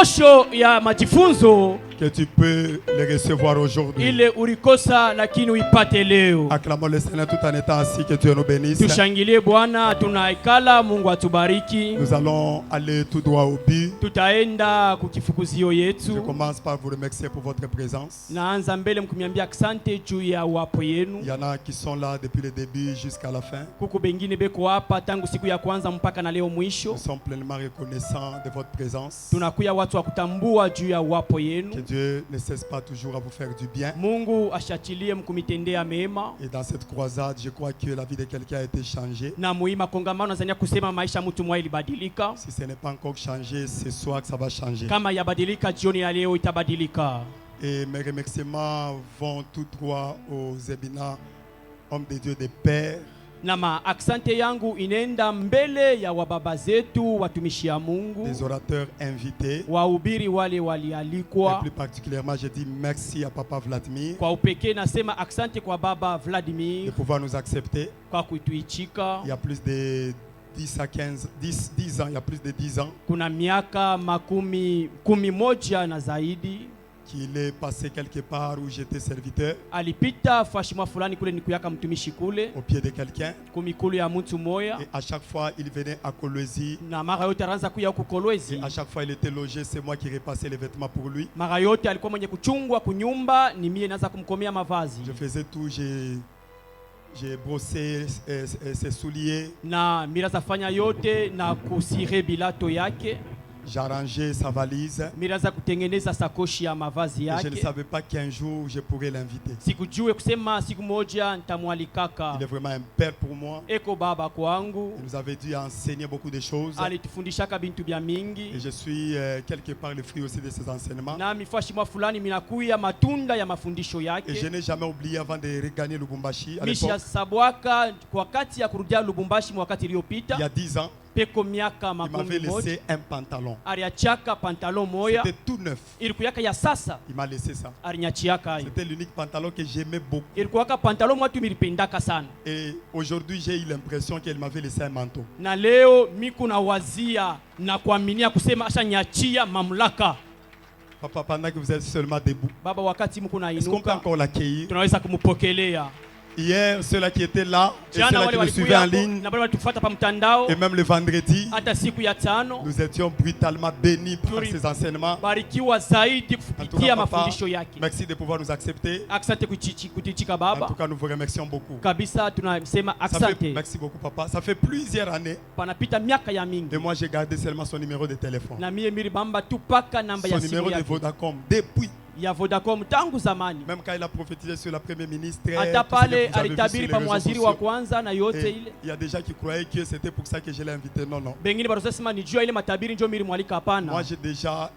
posho ya majifunzo que tu peux les recevoir aujourd'hui. ile ulikosa lakini uipate leo. Acclamons le Seigneur tout en étant assis, que Dieu nous bénisse. Tushangilie Bwana, tunaikala, Mungu atubariki. Nous allons aller tout droit au but. Tutaenda kukifukuzio Je yetu. commence par vous remercier pour votre présence. Naanza mbele mkumiambia asante juu ya uwapo yenu. Il y en a qui sont là depuis le début jusqu'à la fin. Kuku bengine beko hapa tangu siku ya kwanza mpaka na leo mwisho. Nous sommes pleinement reconnaissants de votre présence. Tunakuya watu wa kutambua juu ya uwapo yenu. Que Dieu ne cesse pas toujours à vous faire du bien. Mungu ashachilie mkumitendea mema. Et dans cette croisade, je crois que la vie de quelqu'un a été changée. Na muhimu kongamano nazania kusema maisha mtu mwa ilibadilika. Si ce n'est pas encore changé, c'est ce soir que ça va changer. Kama yabadilika jioni ya leo itabadilika. Et mes remerciements vont tout droit aux éminents hommes de Dieu, des pères. Na maaksante yangu inenda mbele ya wababa zetu watumishi ya Mungu, des orateurs invités. wahubiri wale Et walialikwa. plus particulièrement, je dis merci à Papa Vladimir Kwa upekee nasema asante kwa baba de Vladimir pouvoir nous accepter. kwa kuituichika. Il y a plus de 10 à 15, 10 ans, il y a plus de 10 ans Kuna miaka kumi moja na zaidi qu'il est passé quelque part où j'étais serviteur, alipita fashima fulani kule nikuyaka mtumishi kule au pied de quelqu'un. kumikulu ya mtu moya, Et à chaque fois, il venait à Kolwezi. na mara yote aranza kuya huko Kolwezi. Et à chaque fois, il était logé. C'est moi qui repassais les vêtements pour lui. Mara yote alikuwa mwenye kuchungwa kunyumba, ni mie naanza kumkomea mavazi. Je faisais tout. J'ai brossé ses souliers. Na mira zafanya yote na kusire bilato yake. J'arrangeais sa valise. Mira za kutengeneza sakoshi ya mavazi Et je ne yake. savais pas qu'un jour je pourrais l'inviter. Sikujue kusema siku moja nitamwalikaka. Il est vraiment un père pour moi. Eko baba kwangu. Il nous avait dû enseigner beaucoup de choses. Alitufundishaka bintu bya mingi. Et je suis quelque part le fruit aussi de ses enseignements. Na mifashimwa fulani minakuya matunda ya mafundisho yake. Et je n'ai jamais oublié avant de regagner Lubumbashi. À Misha l'époque, sabwaka kwa wakati ya kurudia Lubumbashi mwakati il y iliyopita. a 10 ans, Peko miaka il m'avait makumi moja. laissé un pantalon. Aliachaka pantalon moya. C'était tout neuf. Ilikuyaka ya sasa. Il m'a laissé ça. Arinyachiaka hayo. C'était l'unique pantalon que j'aimais beaucoup. Ilikuwaka pantalon mwatu milipendaka sana. Et aujourd'hui, j'ai eu l'impression qu'elle m'avait laissé un manteau. Na leo miku na wazia na kuaminia kusema asha nyachia mamlaka. Papa, pendant que vous êtes seulement debout, Baba, wakati mku na est-ce qu'on peut inuka, encore l'accueillir? tunaweza kumupokelea. Hier, ceux-là qui étaient là, et Jana ceux-là wale qui nous suivaient en walikuya ligne, na wale walitufuata pa mtandao, et même le vendredi, hata siku ya tano nous étions brutalement bénis par Turi- ces enseignements. barikiwa zaidi En tout kupitia cas, papa, mafundisho yake. merci de pouvoir nous accepter. Asante kutichika En baba. tout cas, nous vous remercions beaucoup. Kabisa tunasema Ça fait, asante. merci beaucoup, papa. Ça fait plusieurs années. Panapita miaka ya Et mingi. moi, j'ai gardé seulement son numéro de téléphone. Na mie milibamba tu paka namba Son ya simu numéro de yake. Vodacom. Depuis, Ya Vodacom tangu zamani. même quand il a prophétisé sur la première ministre, Hata tout ce que pale vous avez vu alitabiri sur les pa réseaux mwaziri wa sociaux. kwanza na yote Et ile. il y a des gens qui croyaient que c'était pour ça que je l'ai invité. Non, non. Bengine barosema nijua ile matabiri ndio mili mwalika Moi, hapana. j'ai déjà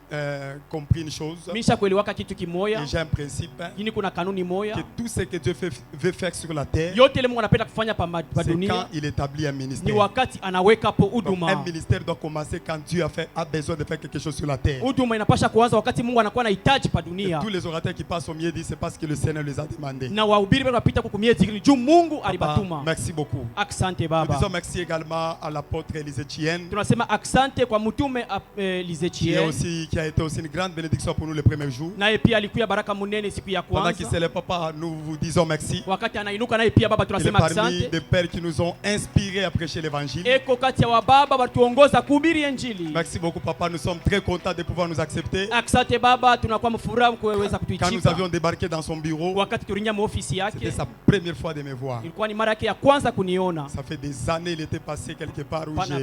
compris une chose. Misha kuelewaka kitu Et kimoya. j'ai un principe. Lakini kuna kanuni moya. Que tout ce que Dieu veut faire sur la terre, Yote ile Mungu anapenda kufanya pa c'est dunia quand il établit un ni ministère. wakati anaweka hapo Donc, un huduma. ministère doit commencer quand Dieu a besoin de faire quelque chose sur la terre. Huduma inapasha kuanza wakati Mungu anakuwa anahitaji pa Et dunia. tous les orateurs qui passent au milieu disent c'est parce que le Seigneur les a demandé. Na wahubiri wanapita kwa miezi ni juu Mungu Papa, alibatuma. merci beaucoup. Asante Nous baba. disons merci également à l'apôtre Élisée Chien, Tunasema asante kwa mtume Lizechie. qui a été aussi une grande bénédiction pour nous les premiers jours. Naye pia alikuya baraka munene siku ya Pendant qu'il kwanza. s'élève, papa, nous vous disons merci. Wakati anainuka naye pia baba Il est tunasema parmi asante. des pères qui nous ont inspirés à prêcher l'évangile. Eko kati ya wababa watuongoza kuhubiri injili. Merci beaucoup, papa. Nous sommes très contents de pouvoir nous accepter. Asante baba, tunakuwa mfuraha kuweza Quand nous kutuichika. avions débarqué dans son bureau, Wakati tulinya ofisi c'était yake, sa première fois de me voir. ilikuwa ni mara yake ya kwanza kuniona. Ça fait des années il était passé quelque part où Pana-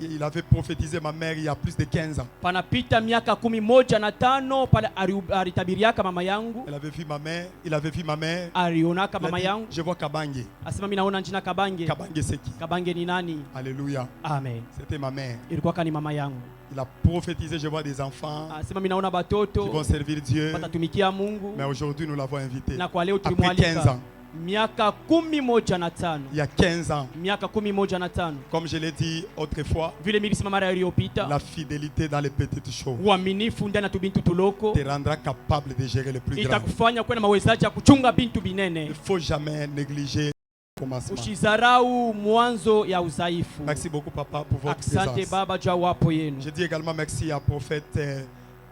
il avait prophétisé ma mère il y a plus de 15 ans. Panapita miaka 15 pale alitabiriaka mama yangu, Il avait vu ma mère, il avait vu ma mère. alionaka Il a mama dit, yangu, je vois Kabange. asema mimi naona njina Kabange. Kabange c'est qui? Kabange ni nani? Alléluia. Amen. C'était ma mère. Ilikuwa ni mama yangu. Il a prophétisé, je vois des enfants Asema mimi naona qui batoto vont servir Dieu. watatumikia Mungu. Mais aujourd'hui, nous l'avons invité. Na kwa leo Après 15 tulimwalika ans, miaka 15. il y a 15 ans, Miaka 15. comme je l'ai dit autrefois, Vile milisema mara iliyopita, la fidélité dans les petites choses uaminifu ndani ya tubintu tuloko te rendra capable de gérer le plus grand. itakufanya kuwa na mawezaji ya kuchunga bintu binene. Il ne faut jamais négliger commencement. Ushizarau mwanzo ya udhaifu. Merci beaucoup, papa, pour votre Asante présence. baba juu ya uwepo yenu. Je dis également merci à prophète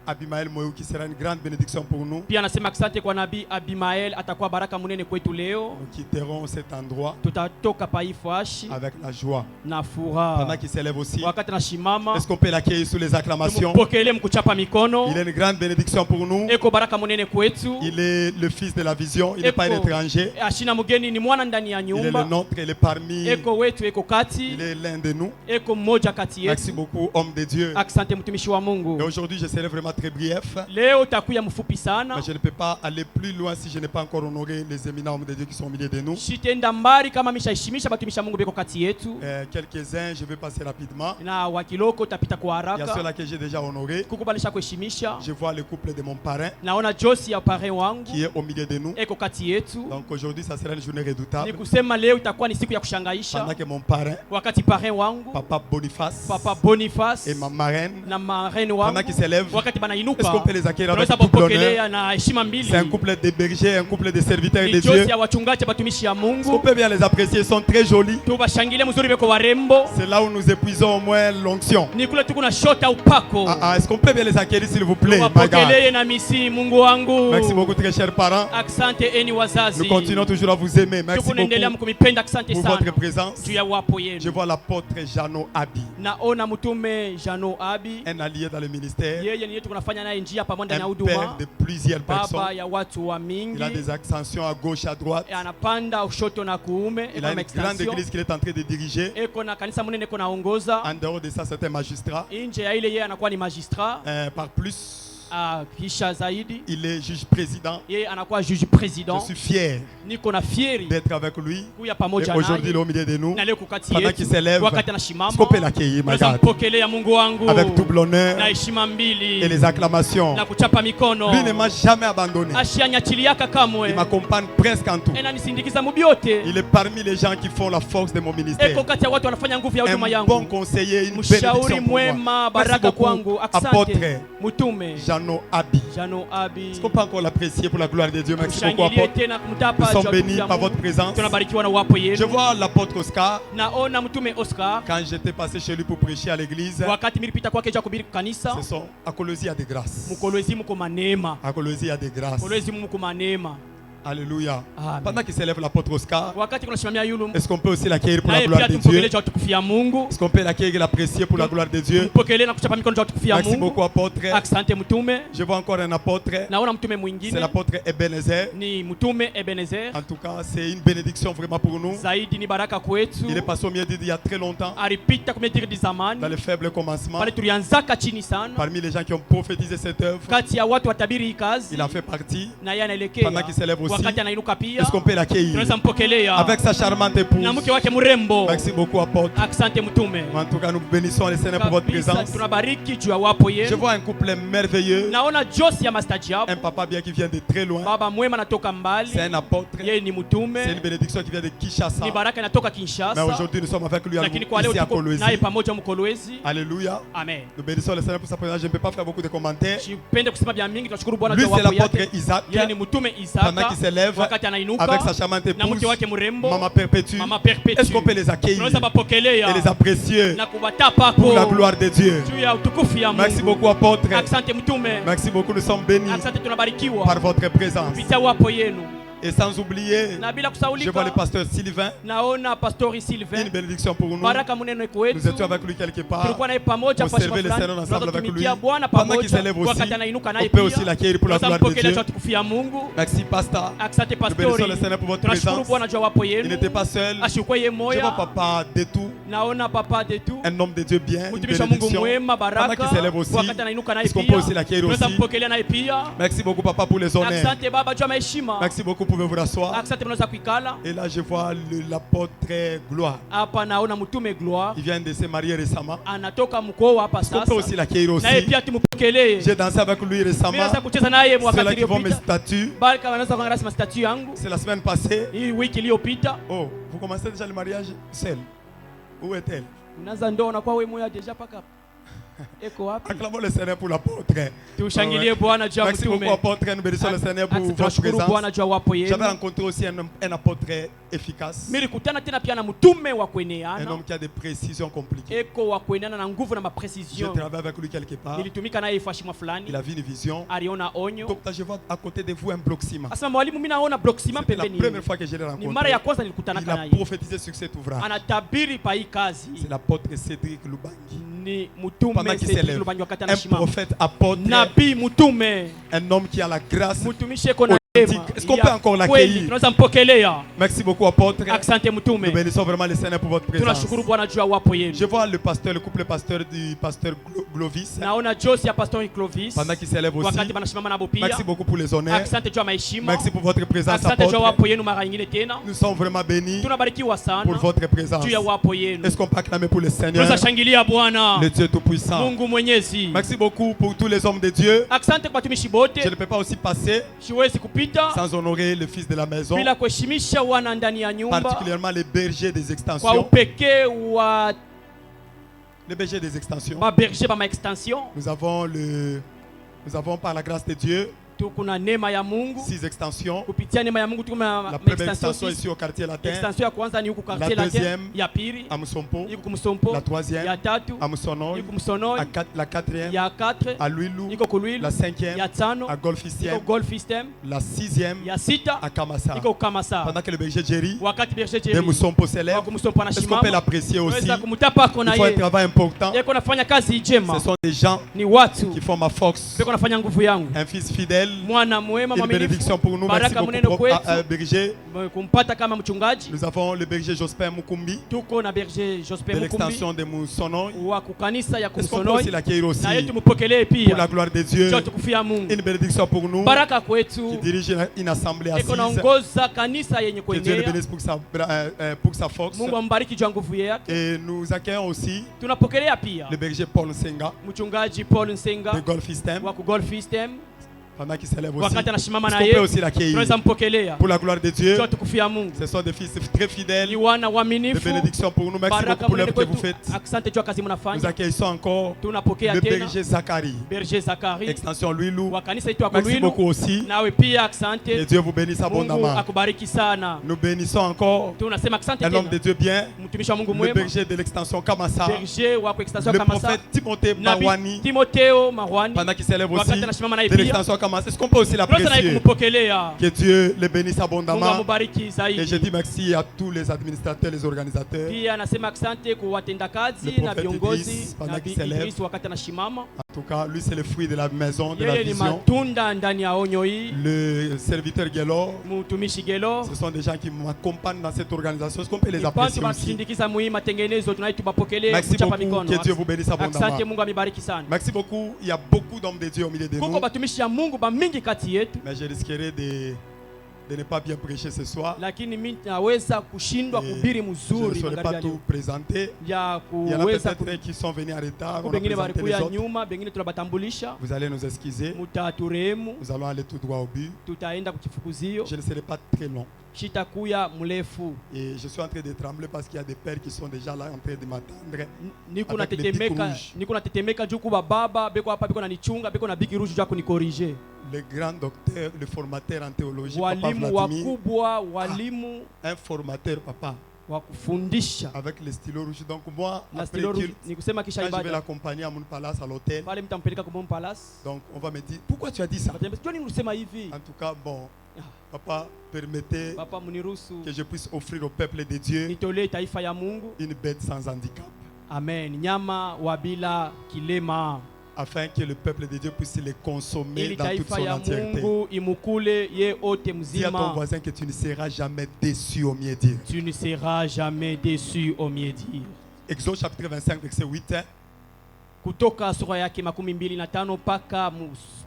Abimael Moyou qui sera une grande bénédiction pour nous. Pia nasema asante kwa nabii Abimael, atakuwa baraka munene kwetu leo. Nous quitterons cet endroit Tutatoka pa ifashi avec la joie. na Pendant furaha. qu'il s'élève aussi, Wakati na shimama, est-ce qu'on peut l'accueillir sous les acclamations? tumupokele mkuchapa mikono. Il est une grande bénédiction pour nous. Eko baraka munene kwetu. Il est le fils de la vision, il n'est pas un étranger. Ashina mugeni ni mwana ndani ya Il est le nyumba. nôtre, il est parmi, Eko wetu, eko il kati. est l'un de nous. Eko mmoja kati Merci yetu. beaucoup, homme de Dieu. Asante mtumishi wa Et Mungu. aujourd'hui, je serai vraiment très brief. Leo takuya mfupi sana. Mais je ne peux pas aller plus loin si je n'ai pas encore honoré les éminents hommes de Dieu qui sont au milieu de nous. Shitenda mbali kama mishaheshimisha batumisha Mungu beko kati yetu. Quelques-uns, je vais passer rapidement. Na wakiloko tapita kwa Il y a haraka. ceux-là que j'ai déjà honorés. Kukubalisha kuheshimisha. Je vois le couple de mon parrain Naona Josi ya parrain wangu qui est au milieu de nous. eko kati yetu. Donc aujourd'hui, ça sera une journée Ni redoutable. kusema leo itakuwa ni siku ya kushangaisha. Pendant que mon parrain, Wakati parrain wangu Papa Boniface Papa Boniface et ma marraine, na marraine wangu pendant qu'ils s'élèvent, wakati est-ce banainuka, qu'on peut les accueillir avec tunaweza tout l'honneur? kupokelea na heshima mbili. C'est un couple de bergers, un couple de serviteurs de Ni Dieu. Josi ya wachungaji batumishi ya Est-ce qu'on Mungu. peut bien les apprécier? Ils sont très jolis. Tubashangile mzuri beko warembo. C'est là où nous épuisons au moins l'onction. Ni kule tuko na shota upako. Est-ce qu'on peut bien les accueillir, s'il vous plaît? My God. Wapokelee na misi Mungu wangu. Merci beaucoup, très chers parents. Asante eni wazazi. Nous continuons toujours à vous aimer. Merci Tukunaendelea beaucoup mkumipenda, asante pour sana votre présence. juu ya wapo Je yenu. vois l'apôtre Jeannot Abi, Naona mtume Jano Abi, un allié dans le ministère, yeye ni yetu kunafanya naye njia pamoja na un huduma, père de plusieurs baba personnes. ya watu wa Il mingi. a des ascensions à gauche, à droite. Anapanda ushoto na kuume. Il a une grande église qu'il est en train de diriger. Eko na kanisa munene eko naongoza. En dehors de ça, c'est un magistrat. Nje ya ile yeye anakuwa ni magistrat. Par plus, Kisha zaidi il est juge président. yeye anakuwa juge Je president. suis fier Niko na fieri d'être avec lui. kuya Et pamoja aujourd'hui, il est naye au milieu de nous. na leo kukati Pendant yetu qu'il s'élève, wakati est-ce anasimama. qu'on peut l'accueillir, my Naweza God? mpokelea Mungu wangu Avec double honneur na heshima mbili et les acclamations. na kuchapa mikono. Lui ne m'a jamais abandonné. Ashianyachiliaka Il kamwe. m'accompagne presque en tout. Enanisindikiza mubyote. Il est parmi les gens qui font la force de mon ministère. Eko kati ya watu wanafanya nguvu ya huduma Un yangu. bon conseiller, une Mshauri bénédiction pour mwema, moi. Merci baraka beaucoup, kwangu. Asante apôtre mtume Jeannot Abi. Jano Abi. Est-ce qu'on peut encore l'apprécier pour la gloire de Dieu? Merci beaucoup, Tushangilie apôtre. tena kumtapa Nous sommes juu ya bénis utukufu ya par Mungu. votre présence. Tunabarikiwa na wapo Je yenu. vois l'apôtre Oscar. Naona mtume Oscar Quand j'étais passé chez lui pour prêcher à l'église, wakati milipita kwake ja kuhubiri kanisa. ce sont à Colosie, il y a des grâces. Mukolwezi muko manema. À Colosie, il y a des grâces. Kolwezi muko manema. Alléluia. Amen. Pendant qu'il s'élève l'apôtre Oscar, Wakati kunasimamia yulu est-ce qu'on peut aussi l'accueillir pour la naye gloire pia de Dieu? tumpokelee ja utukufu ya Mungu. Est-ce qu'on peut l'accueillir et l'apprécier pour la gloire de Dieu? Tumpokelee na kuchapa mikono ja utukufu ya Merci Mungu. beaucoup, apôtre. Asante mtume. Je vois encore un apôtre. Naona mtume C'est mwingine l'apôtre Ebenezer. ni mtume Ebenezer. En tout cas, c'est une bénédiction vraiment pour nous. Zaidi ni baraka kwetu. Il est passé au milieu d'il y a très longtemps, Alipita kumetiri di zamani. dans le faible commencement. Pale tulianzaka chini sana. Parmi les gens qui ont prophétisé cette œuvre, Kati ya watu watabiri hii kazi il en fait partie. na yeye anaelekea. Pendant qu'il s'élève aussi, Wakati anainuka pia. est-ce qu'on peut l'accueillir Tunaweza mpokelea. avec sa charmante épouse? Na mke wake mrembo. Merci beaucoup, apôtre. Asante mtume. En tout cas, nous bénissons le Seigneur pour votre Kabisa présence. tunabariki juu ya wapo Je yenu. vois un couple merveilleux, Naona Josi ya mastajabu. un papa bien qui vient de très loin. Baba mwema natoka mbali. C'est un apôtre. Yeye ni C'est mtume. une bénédiction qui vient de Kinshasa. Ni baraka inatoka Mais Kinshasa. aujourd'hui, nous sommes avec lui Lakini kwa leo ici à tuko naye Kolwezi. pamoja Mkolwezi. Alléluia. Amen. Nous bénissons le Seigneur pour sa présence. Je ne peux pas faire beaucoup de commentaires. Sipende kusema vya mingi, tunashukuru Bwana Lui, kwa c'est wapo l'apôtre yake. Isaac. Yeye ni mtume Pendant Isaka. qu'il s'élève Wakati anainuka avec sa charmante na mke épouse, wake mrembo. Maman Perpétue. Mama Perpetu. Est-ce qu'on peut les accueillir Tunaweza bapokelea et les apprécier na kubatapa pour la ko gloire de Dieu? juu ya utukufu ya Merci Mungu. beaucoup, apôtre. Asante mtume. Merci beaucoup, nous sommes bénis Asante tunabarikiwa par votre présence. kupitia wapo yenu. Et sans oublier, Na bila je vois le kusaulika pasteur Sylvain. naona pastori Une Sylvain. bénédiction pour nous. Baraka munene Nous kwetu. étions avec lui quelque part. Tulikuwa naye pamoja Pour kwa servir le shamba Seigneur fulani. ensemble avec lui. Tunatumikia Bwana Pendant qu'il pamoja. s'élève aussi, Wakati anainuka naye on peut pia. aussi l'accueillir pour la Tunaweza gloire de mpokelea Dieu. juu ya utukufu ya Mungu. Merci, pasteur. Asante Nous bénissons pastori. le Seigneur pour votre Tunashukuru présence. Bwana juu ya wapo Il yenu. n'était pas seul. Ashukwe ye Je vois moya. papa de tout, Naona papa de tout. un homme de Dieu bien, une Mtumishi wa Mungu bénédiction. mwema Pendant baraka. qu'il s'élève aussi, Wakati anainuka naye est-ce qu'on pia. peut aussi l'accueillir Tunaweza aussi? mpokelea naye pia. Merci beaucoup, papa, pour les honneurs. Asante baba juu ya heshima. Merci beaucoup, pouvez vous rasseoir. Asante mnaweza kuikala. Et là, je vois l'apôtre Gloire. Hapa naona mtume Gloire Il vient de se marier récemment. anatoka mkoa hapa Est-ce qu'on peut aussi sasa. l'accueillir aussi? Naye pia tumpokelee. J'ai dansé avec lui Mimi récemment. naweza kucheza naye Ceux-là wakati qui vont mes uliopita. statuts, Bali kama naweza kuangalia rasmi statue yangu. c'est la semaine passée. Hii wiki iliyopita. Oh, vous commencez déjà le mariage seul. Où est-elle? Unaanza ndoa na kwa wewe moya deja paka. eko wapi? Acclamons le Seigneur pour l'apôtre. Tushangilie Bwana juu ya Merci beaucoup, mtume. apôtre. Nous bénissons le Seigneur pour votre Tunashukuru présence. Bwana juu ya wapo J'avais yenu. rencontré aussi un apôtre efficace, Nilikutana tena pia na mtume wa un kueneana. homme qui a des précisions compliquées. Eko wa kueneana na nguvu na J'ai maprecision. travaillé avec lui quelque part. Nilitumika naye fashimwa Il fulani. a vu une vision. Aliona onyo. Donc, je vois à côté de vous un bloc ciment. Asema mwalimu, mimi naona block ciment C'était la pembeni. première fois que je l'ai Ni mara rencontré. ya kwanza nilikutana Il a naye. prophétisé sur cet ouvrage. Anatabiri pa hii kazi. C'est l'apôtre Cédric Lubangi. Ni Pendant mtume qu'il Cedric s'élève, Lubangi wakati un anashimama. prophète apôtre, Nabii mtume. un homme qui a la grâce. Mtumishi eko na Authentique. neema. Est-ce qu'on peut encore Kweli, l'accueillir? tunaweza mpokelea. Merci beaucoup, apôtre. Asante Nous mtume. bénissons vraiment le Seigneur pour votre présence. Tunashukuru Bwana juu ya wapo yenu. Je vois le pasteur, le couple pasteur du pasteur Glovis, Naona Josi ya Pastor Clovis. pendant qu'il s'élève aussi. Wakati banashimama nabo pia. Merci beaucoup pour les honneurs. Asante juu ya maheshima. Merci pour votre présence, Asante juu ya apôtre. wapo yenu mara nyingine tena. Nous sommes vraiment bénis Tunabarikiwa sana pour votre présence. juu ya wapo yenu. Est-ce qu'on peut acclamer pour le Seigneur, Tunaweza shangilia Bwana le Dieu Tout-Puissant? Mungu Mwenyezi. Merci beaucoup pour tous les hommes de Dieu. Asante kwa watumishi Je bote. ne peux pas aussi passer Siwezi kupita sans honorer le fils de la maison, bila kuheshimisha wana ndani ya nyumba, particulièrement les bergers des kwa extensions. upekee wa Les bergers des extensions. maberger ba maextension. Nous avons par la grâce de Dieu Kuna neema ya Mungu, 6 extensions. kupitia neema ya Mungu tuko na La première maextension extension ici au quartier latin, extension ya kwanza ni huku la quartier latin, deuxième ya pili à Musompo, iko kumsompo, la troisième ya tatu à Musonoi, iko kumsonoi, la quatrième ya 4 à Luilu, iko kulwilu, la cinquième ya tano à iko Golfistiem, golf system, la sixième ya sita à Kamasa. iko kamasa. Pendant que le berger Jerry Wakati berger de Jerry Musompo s'élève, wa kumsompo est-ce qu'on peut anashimama, l'apprécier aussi? weza kumtapa kona Ils font un yeye, travail important. yeko nafanya kazi njema. Ce sont des gens Ni watu qui font ma force. beko nafanya nguvu yangu. Un fils fidèle, Mwana mwema une mwaminifu, bénédiction pour nous. Merci baraka beaucoup mnene pour kwetu, berger. kumpata kama mchungaji. Nous avons le berger Jospin Mukumbi Tuko na berger Jospe de Mukumbi l'extension de Moussonoy. wa kukanisa ya Est-ce qu'on peut aussi kumsonoi, l'accueillir aussi na yetu mupokelee pour la pia gloire de Dieu? cho tukufia Mungu. Une bénédiction pour nous Baraka qui kwetu dirige une assemblée eko assise. naongoza kanisa yenye Que Dieu le kuenea. bénisse pour sa force. Mungu ambariki juu ya nguvu yake. Et nous accueillons aussi Tunapokelea pia le berger Paul Senga mchungaji Paul de Nsenga Golf System wa ku golf system, pendant qu'il s'élève aussi. wakati anashimama Est-ce na qu'on peut yeye aussi l'accueillir tunaweza mpokelea pour la gloire de Dieu? cho tukufia Mungu. Ce sont des fils très fidèles. Ni wana De waaminifu, bénédiction pour nous. Merci beaucoup baraka pour mnene l'œuvre que vous kwetu. faites. Asante juu ya kazi Nous mnafanya. accueillons encore Tunapokea le tena berger Zacharie, berger Zakari extension Luilou. wa kanisa yetu ya Merci Kulwilu. beaucoup aussi. Nawe pia Que asante. Dieu vous bénisse Mungu abondamment. akubariki sana. Nous bénissons encore Tunasema asante un homme de tena Dieu bien, mtumishi wa Mungu le mwema, berger de l'extension Kamasa, berger wa extension le Kamasa, prophète Timothée nabii Marwani, Timoteo Marwani, pendant qu'il s'élève aussi wakati anashimama naye de pia. l'extension Kamasa. Est-ce qu'on peut aussi Tunaweza naye l'apprécier? kumpokelea. Que Dieu le bénisse Mungu abondamment. amubariki Et je zaidi. dis merci à tous les administrateurs, les organisateurs. Pia anasema asante kwa Le watendakazi prophète na viongozi Idriss, pendant na qu'il s'élève. Idris wakati anashimama. En tout cas, lui, c'est le fruit de la maison, de la Yeye ni vision. matunda ndani ya onyo hii. Le serviteur Gelor, Mtumishi Gelo ce sont des gens qui m'accompagnent dans cette organisation. Est-ce qu'on peut les ni apprécier bantu aussi? batusindikiza muhii matengenezo tunai tubapokelee Merci kuchapa beaucoup. mikono. Que Dieu vous bénisse Asante, abondamment. Mungu amebariki sana. Merci beaucoup. Il y a beaucoup d'hommes de Dieu au milieu de Kuko nous. batumishi ya Mungu ba mingi kati yetu, Mais je risquerais de ne pas bien prêcher ce soir. lakini mimi naweza kushindwa Et kuhubiri je ne mzuri saurais pas magharibi ya tout leo. présenter. Ya Il y en a kuweza peut-être qui sont venus en retard. On a bengine présenté les balikuya autres. nyuma, bengine tunabatambulisha, Vous allez nous excuser. mutaturehemu, Nous allons aller tout droit au but. tutaenda kuchifukuzio, Je ne serai pas très long. shitakuya mrefu. Et je suis en train de trembler parce qu'il y a des pères qui sont déjà là en train de m'attendre. Niko Avec les pics natetemeka, rouges. niko natetemeka juu kuba baba beko hapa beko nanichunga, beko na biki rouge juu kunikorije. Le grand docteur, le formateur en théologie, Papa Walimu Vladimir, wakubwa, walimu un formateur, papa, wa kufundisha avec le stylo rouge. Donc moi, na après stilo qu'il- rouge, ni kusema kisha quand je vais ibada l'accompagner à mon palace, à l'hôtel, pale mtampeleka kwa Mon Palace. donc on va me dire, pourquoi tu as dit ça? Sio nini ulisema hivi? En tout cas, bon, papa, permettez Papa, mniruhusu que je puisse offrir au peuple de Dieu nitolee taifa ya Mungu, une bête sans handicap, amen, nyama wa bila kilema, afin que le peuple de Dieu puisse les consommer ili dans toute taifa son ya entièreté. Mungu imukule ye ote Dis à ton mzima. voisin que tu ne seras jamais déçu au mieux dire. Tu ne seras jamais déçu au mieux dire. Exode chapitre 25, verset 8. Kutoka sura yake 25 mpaka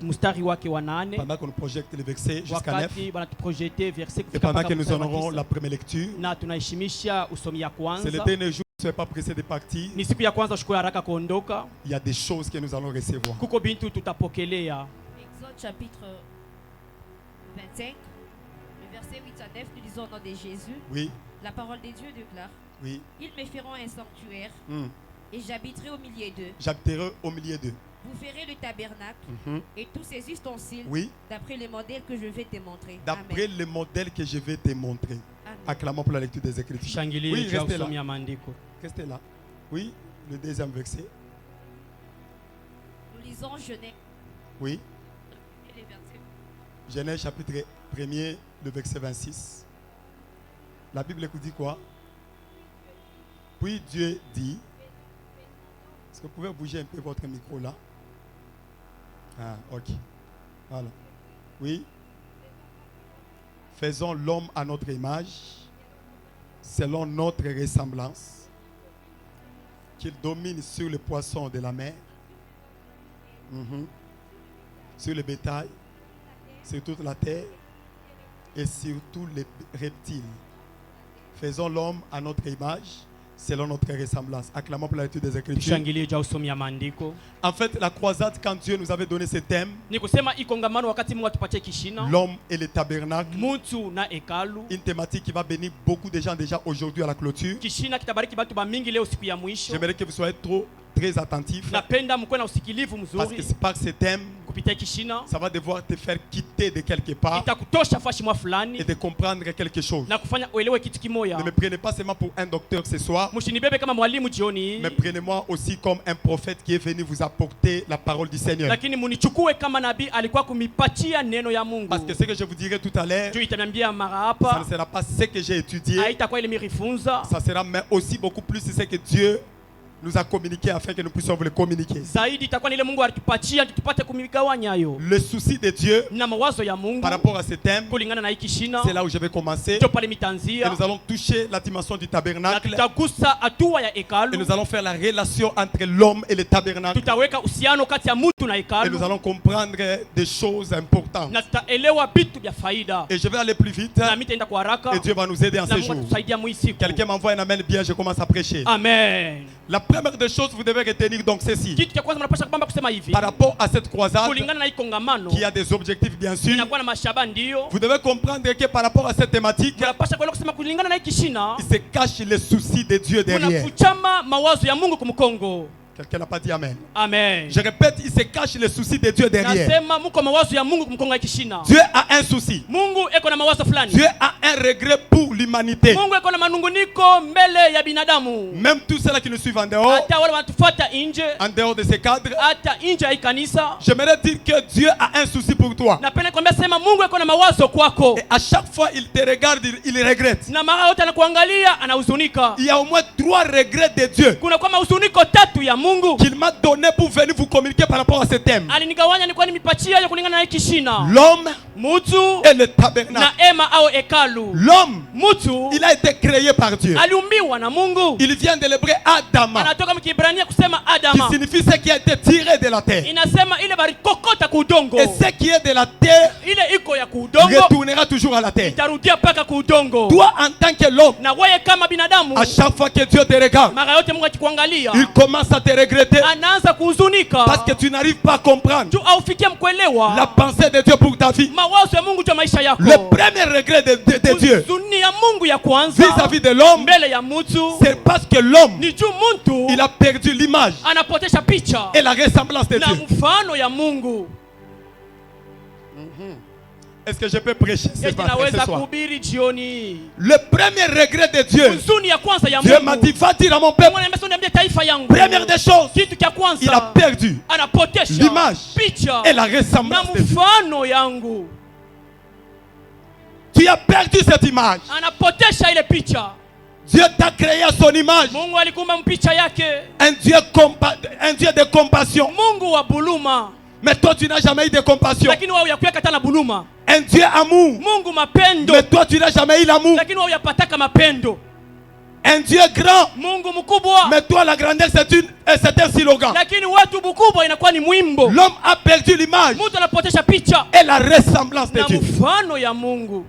mstari wake wa 8. Pendant qu'on projette le verset jusqu'à 9. Wakati banatuprojete verset Et kufika pendant mpaka que nous mstari wa honorons 9. la première lecture, Na tunaheshimisha usomi ya c'est le kwanza. dernier jour, ne soyez pas pressé de partir. Ni siku ya kwanza, chukua haraka kuondoka. Il y a des choses que nous allons recevoir. Kuko bintu tutapokelea. Exode chapitre 25, le verset 8 à 9, nous lisons au nom de Jésus. Oui, La parole de Dieu déclare: oui. Ils me feront un sanctuaire Et j'habiterai au milieu d'eux. J'habiterai au milieu d'eux. Vous ferez le tabernacle et tous ses ustensiles Oui. d'après le modèle que je vais te montrer. D'après Amen. le modèle que je vais te montrer. Amen. Acclamons pour la lecture des Écritures. Tushangilie Oui, juu ya restez là. usomi ya maandiko. Restez là. Oui, le deuxième verset. Nous lisons Genèse Oui, et les versets. Genèse chapitre 1er, le verset 26. La Bible dit quoi? Puis Dieu dit, est-ce que vous pouvez bouger un peu votre micro là? Ah, ok. Voilà. Oui. Faisons l'homme à notre image, selon notre ressemblance, qu'il domine sur les poissons de la mer, sur le bétail, sur toute la terre et sur tous les reptiles. Faisons l'homme à notre image, selon notre ressemblance. Acclamons pour la lecture des Écritures. Tushangilie juu ya usomi ya maandiko. En fait, la croisade, quand Dieu nous avait donné ce thème, Ni kusema ikongamano wakati Mungu atupatie kishina, l'homme et le tabernacle, mutu na hekalu. une thématique qui va bénir beaucoup de gens déjà aujourd'hui à la clôture. Kishina kitabariki batu bamingi leo siku ya mwisho. J'aimerais que vous soyez très attentifs, Napenda mkuwe na usikilivu parce que mzuri c'est par ce thème, kupitia kishina. ça va devoir te faire quitter de quelque part Itakutosha fashi mwa et fulani de comprendre quelque chose. na kufanya uelewe kitu kimoya. Ne me prenez pas seulement pour un docteur ce soir, Mshinibebe kama mwalimu jioni, mais prenez-moi aussi comme un prophète qui est venu vous apporter la parole du Seigneur. lakini munichukue kama nabii alikuwa kumipatia neno ya Mungu. Parce que ce que je vous dirai tout à l'heure, Juu itaniambia mara ça hapa ne sera pas ce que j'ai étudié, haitakuwa ile mirifunza, ça sera mais aussi beaucoup plus ce que Dieu nous a communiqué afin que nous puissions vous le communiquer. zaidi itakuwa ni ile Mungu alitupatia tupate kumigawanya yo Le souci de Dieu na mawazo ya Mungu par rapport à ce thème, kulingana na hiki shina. c'est là où je vais commencer. Ndio pale Et mitanzia nous allons toucher la dimension du na tabernacle. tutagusa hatua ya Et hekalu, nous allons faire la relation entre l'homme et le tabernacle. tutaweka uhusiano kati ya mtu na Et hekalu nous allons comprendre des choses importantes. na tutaelewa vitu vya faida, Et je vais aller plus vite. na mitaenda kwa haraka Et Dieu va nous aider en na ces Mungu jours. atusaidia mwisiku. Quelqu'un m'envoie un amen bien, je commence à prêcher. Amen. La première des choses, vous devez retenir donc ceci. Kitu cha kwanza mnapasha kwamba kusema hivi, Par rapport à cette croisade, kulingana na hii kongamano qui a des objectifs bien sûr, inakuwa na mashaba, ndio vous devez comprendre que par rapport à cette thématique, mnapasha kuelewa kusema kulingana na hiki shina il se cache les soucis de Dieu derrière. munafuchama mawazo ya Mungu kumkongo. Quelqu'un n'a pas dit amen. Amen. Je répète, il se cache les soucis de Dieu derrière. Nasema muko mawazo ya Mungu kumkonga hiki shina. Dieu a un souci. Mungu eko na mawazo fulani. Dieu a un regret pour l'humanité. Mungu eko na manunguniko mbele ya binadamu. Même tous ceux-là qui nous suivent en dehors, Hata wale wanatufuata nje, en dehors de ces cadres, hata nje ya hii kanisa. j'aimerais dire que Dieu a un souci pour toi. Napenda kwambia sema Mungu eko na mawazo kwako. Et à chaque fois il te regarde, il regrette. Na mara yote anakuangalia anahuzunika. Il y a au moins 3 regrets de Dieu Kuna kwa mahuzuniko 3 ya Mungu qu'il m'a donné pour venir vous communiquer par rapport à ce thème. alinigawanya, nilikuwa nimepatia hiyo kulingana na hiki shina. L'homme Mutu et le tabernacle. na ema au hekalu. L'homme, Mutu il a été créé par Dieu. aliumbiwa na Mungu. Il vient de l'hébreu Adama, Anatoka mkibrania kusema qui Adama. signifie ce qui a été tiré de la terre. Inasema ile barikokota kuudongo. Et ce qui est de la terre Ile iko ya kuudongo retournera toujours à la terre. itarudia paka kuudongo. Toi, en tant que l'homme, Na wewe kama binadamu, à chaque fois que Dieu te regarde, mara yote Mungu akikuangalia il commence à te regretter anaanza kuhuzunika parce que tu n'arrives pas à comprendre tu aufikie mkuelewa la pensée de Dieu pour ta vie. mawazo ya Mungu juu ya maisha yako. Le premier regret de Dieu Huzuni ya Mungu ya kwanza vis-à-vis de l'homme, mbele ya mtu c'est parce que l'homme, ni juu mtu il a perdu l'image anapotesha picha et la ressemblance de na Dieu. mfano ya Mungu. Est-ce que je peux prêcher ce Eti matin, ce naweza soir? kuhubiri jioni. Le premier regret de Dieu, Huzuni ya kwanza ya Dieu m'a dit, Mungu, va dire à mon peuple, Mungu ananiambia niambie taifa yangu, première des choses, kitu cha il a kwanza perdu anapotesha l'image picha et la na ressemblance de Dieu. mfano yangu, Tu as perdu cette image. anapotesha ile picha. Dieu t'a créé à son image. Mungu alikumba mpicha yake, Un Dieu de compassion. Mungu wa buluma, Mais toi, tu n'as jamais eu de compassion. lakini wao yakuyakata na buluma. Un Dieu amour. Mungu mapendo, Mais toi, tu n'as jamais eu l'amour. lakini wao yapataka mapendo. Un Dieu grand. Mungu mkubwa, Mais toi, la grandeur, c'est un slogan. lakini watu mkubwa inakuwa ni mwimbo. L'homme a perdu l'image Mtu anapotesha picha et la ressemblance de na Dieu. mfano ya Mungu.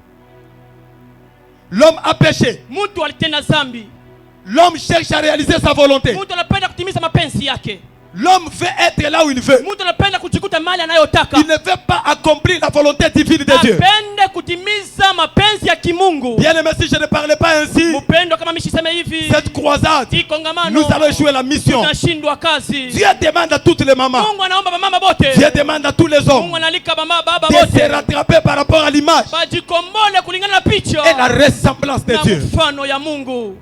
L'homme a péché. Mtu alitenda zambi, L'homme cherche à réaliser sa volonté. mtu anapenda kutimiza mapenzi yake, L'homme veut être là où il veut. mtu anapenda kujikuta mahali anayotaka, Il ne veut pas accomplir la volonté divine de Dieu. apende kutimiza mapenzi ya kimungu. Bien aimé, si je ne parlais pas ainsi, Mpendo, kama mishiseme hivi, cette croisade, hii kongamano nous allons échouer la mission. tunashindwa kazi. Dieu demande à toutes les mamans, Mungu anaomba mama bote, Dieu demande à tous les hommes Mungu analika mama baba de bote se rattraper par rapport à l'image bajikombole kulingana na picha et la ressemblance de na Dieu. mfano ya Mungu.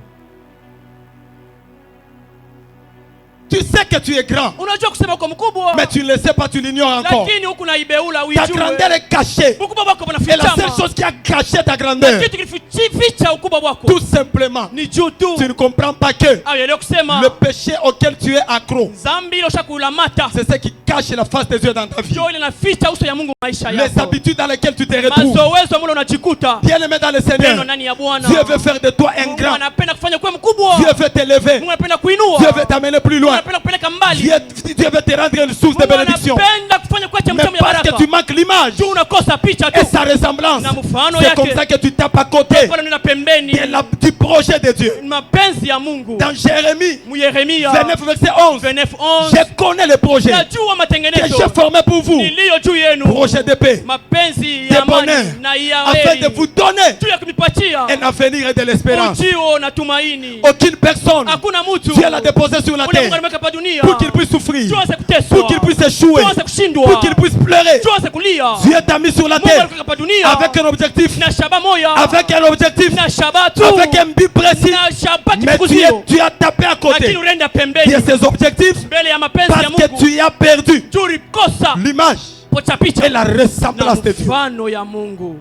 Tu sais que tu es grand, Unajua kusema uko mkubwa, mais tu ne le sais pas, tu l'ignores encore. lakini huku naibeula Ta uijue. grandeur est cachée. Ukubwa wako Et la seule unafichama. chose qui a caché ta grandeur, Kitu kilificha ukubwa wako tout simplement, ni juu tu. tu ne comprends pas que Aelewe kusema le péché auquel tu es accro, dhambi ile ushakulamata c'est ce qui cache la face de Dieu dans ta vie. ndio ile inaficha uso ya Mungu maisha Les yako. habitudes dans lesquelles tu te retrouves. Mazoezo mule unajikuta. Bien aimé dans le Pendo Seigneur, ndani ya Bwana. Dieu veut faire de toi un Mungu grand. anapenda kufanya kuwe mkubwa. Dieu veut t'élever. Mungu anapenda kuinua. Dieu veut t'amener plus Mungu loin. anapenda kupeleka mbali. Dieu veut te rendre une source de Mungu bénédiction. anapenda kufanya kuwa Mais chemchemi ya parce que baraka. tu manques l'image Juu unakosa picha tu. et sa ressemblance, Na mfano c'est yake. comme ça que tu tapes à côté Pale nina pembeni du projet de Dieu. mapenzi ya Mungu. Dans Jérémie Mu Yeremia 29, verset 11, 29:11 je connais le projet najua que matengenezo j'ai formé pour vous. niliyo juu yenu, Projet de paix, mapenzi de ya amani bonheur, na ya afin heri, de vous donner juu ya kumipatia un avenir et de l'espérance. ujio na tumaini. Aucune personne, Hakuna mtu Dieu l'a déposé sur la ule Mungu terre alimweka pa dunia pour qu'il puisse souffrir, juu aweze kuteswa, pour qu'il puisse échouer, juu aweze kushindwa, pour qu'il puisse pleurer. juu aweze kulia. Dieu t'a mis sur la Mungu terre alimweka pa dunia avec un objectif, na shaba moya, avec un objectif, na shaba tu, avec un but précis. na shaba Mais kifukuzio, tu as tapé à côté lakini urenda de pembeni ces objectifs mbele ya mapenzi ya parce que Mungu. tu as perdu Juu ulikosa l'image pocha picha et la na ressemblance de Dieu. mfano ya Mungu.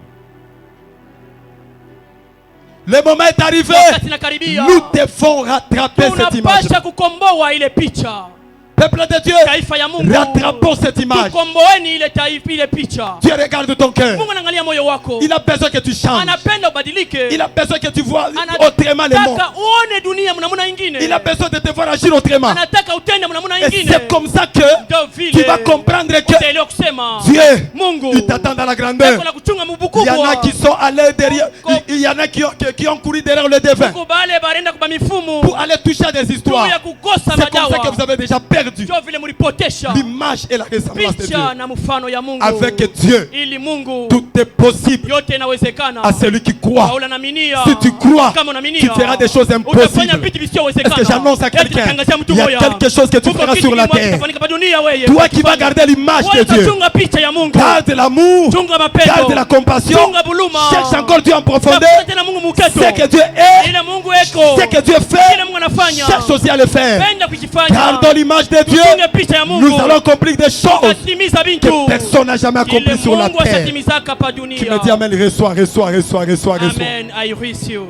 Le moment est arrivé. Wakati nakaribia, Nous devons rattraper cette image. tunapasha kukomboa ile picha. Peuple de Dieu, Taifa ya Mungu, rattrapons cette image. tukomboeni ile taifa, ile picha. Dieu regarde ton cœur. Mungu anaangalia moyo wako, Il a besoin que tu changes. anapenda ubadilike, Il a besoin que tu vois autrement le monde. anataka uone dunia mnamuna ingine, Il a besoin de te voir agir autrement. anataka utende mnamuna Et ingine. c'est comme ça que Ndio tu vile vas comprendre que utaelewa kusema Dieu, Mungu il t'attend dans la grandeur. yuko na kuchunga Il y en mubukubwa. a qui sont allés derrière, il y en a qui ont couru derrière le devin Kubale barenda kuba mifumu pour aller toucher à des juu histoires. ya kukosa C'est comme ça que madawa. vous avez déjà perdu Ndio vile mulipotesha l'image et la ressemblance de Dieu. picha na mfano ya Mungu. Avec Dieu, Ili Mungu tout est possible yote inawezekana. à celui qui croit. Paula naaminia. Si tu crois, Kama unaaminia, tu feras des choses utafanya impossibles. vitu Est-ce visivyowezekana. que j'annonce à quelqu'un? Natangazia mtu Il y a moja. quelque chose que tu Kuko feras kitu sur la kimoja terre. kitafanyika pa dunia wewe. Toi qui vas garder l'image de Wewe Dieu, utachunga picha ya Mungu. garde l'amour, Chunga mapendo. garde la compassion, Chunga buluma. cherche encore Dieu en profondeur. Tafuta tena Mungu muketo. Ce que Dieu est, Ile Mungu eko. ce que Dieu Ile fait, Mungu anafanya. cherche aussi à le faire. Penda kukifanya. Gardons l'image de Dieu. Tuchunge picha ya Mungu. Nous allons accomplir des choses Tutatimiza bintu. que personne n'a jamais Kile accompli sur la Mungu terre. ashatimizaka pa Tu me dunia. dis Amen, reçois, reçois, reçois, reçois, reçois. Amen. I receive you.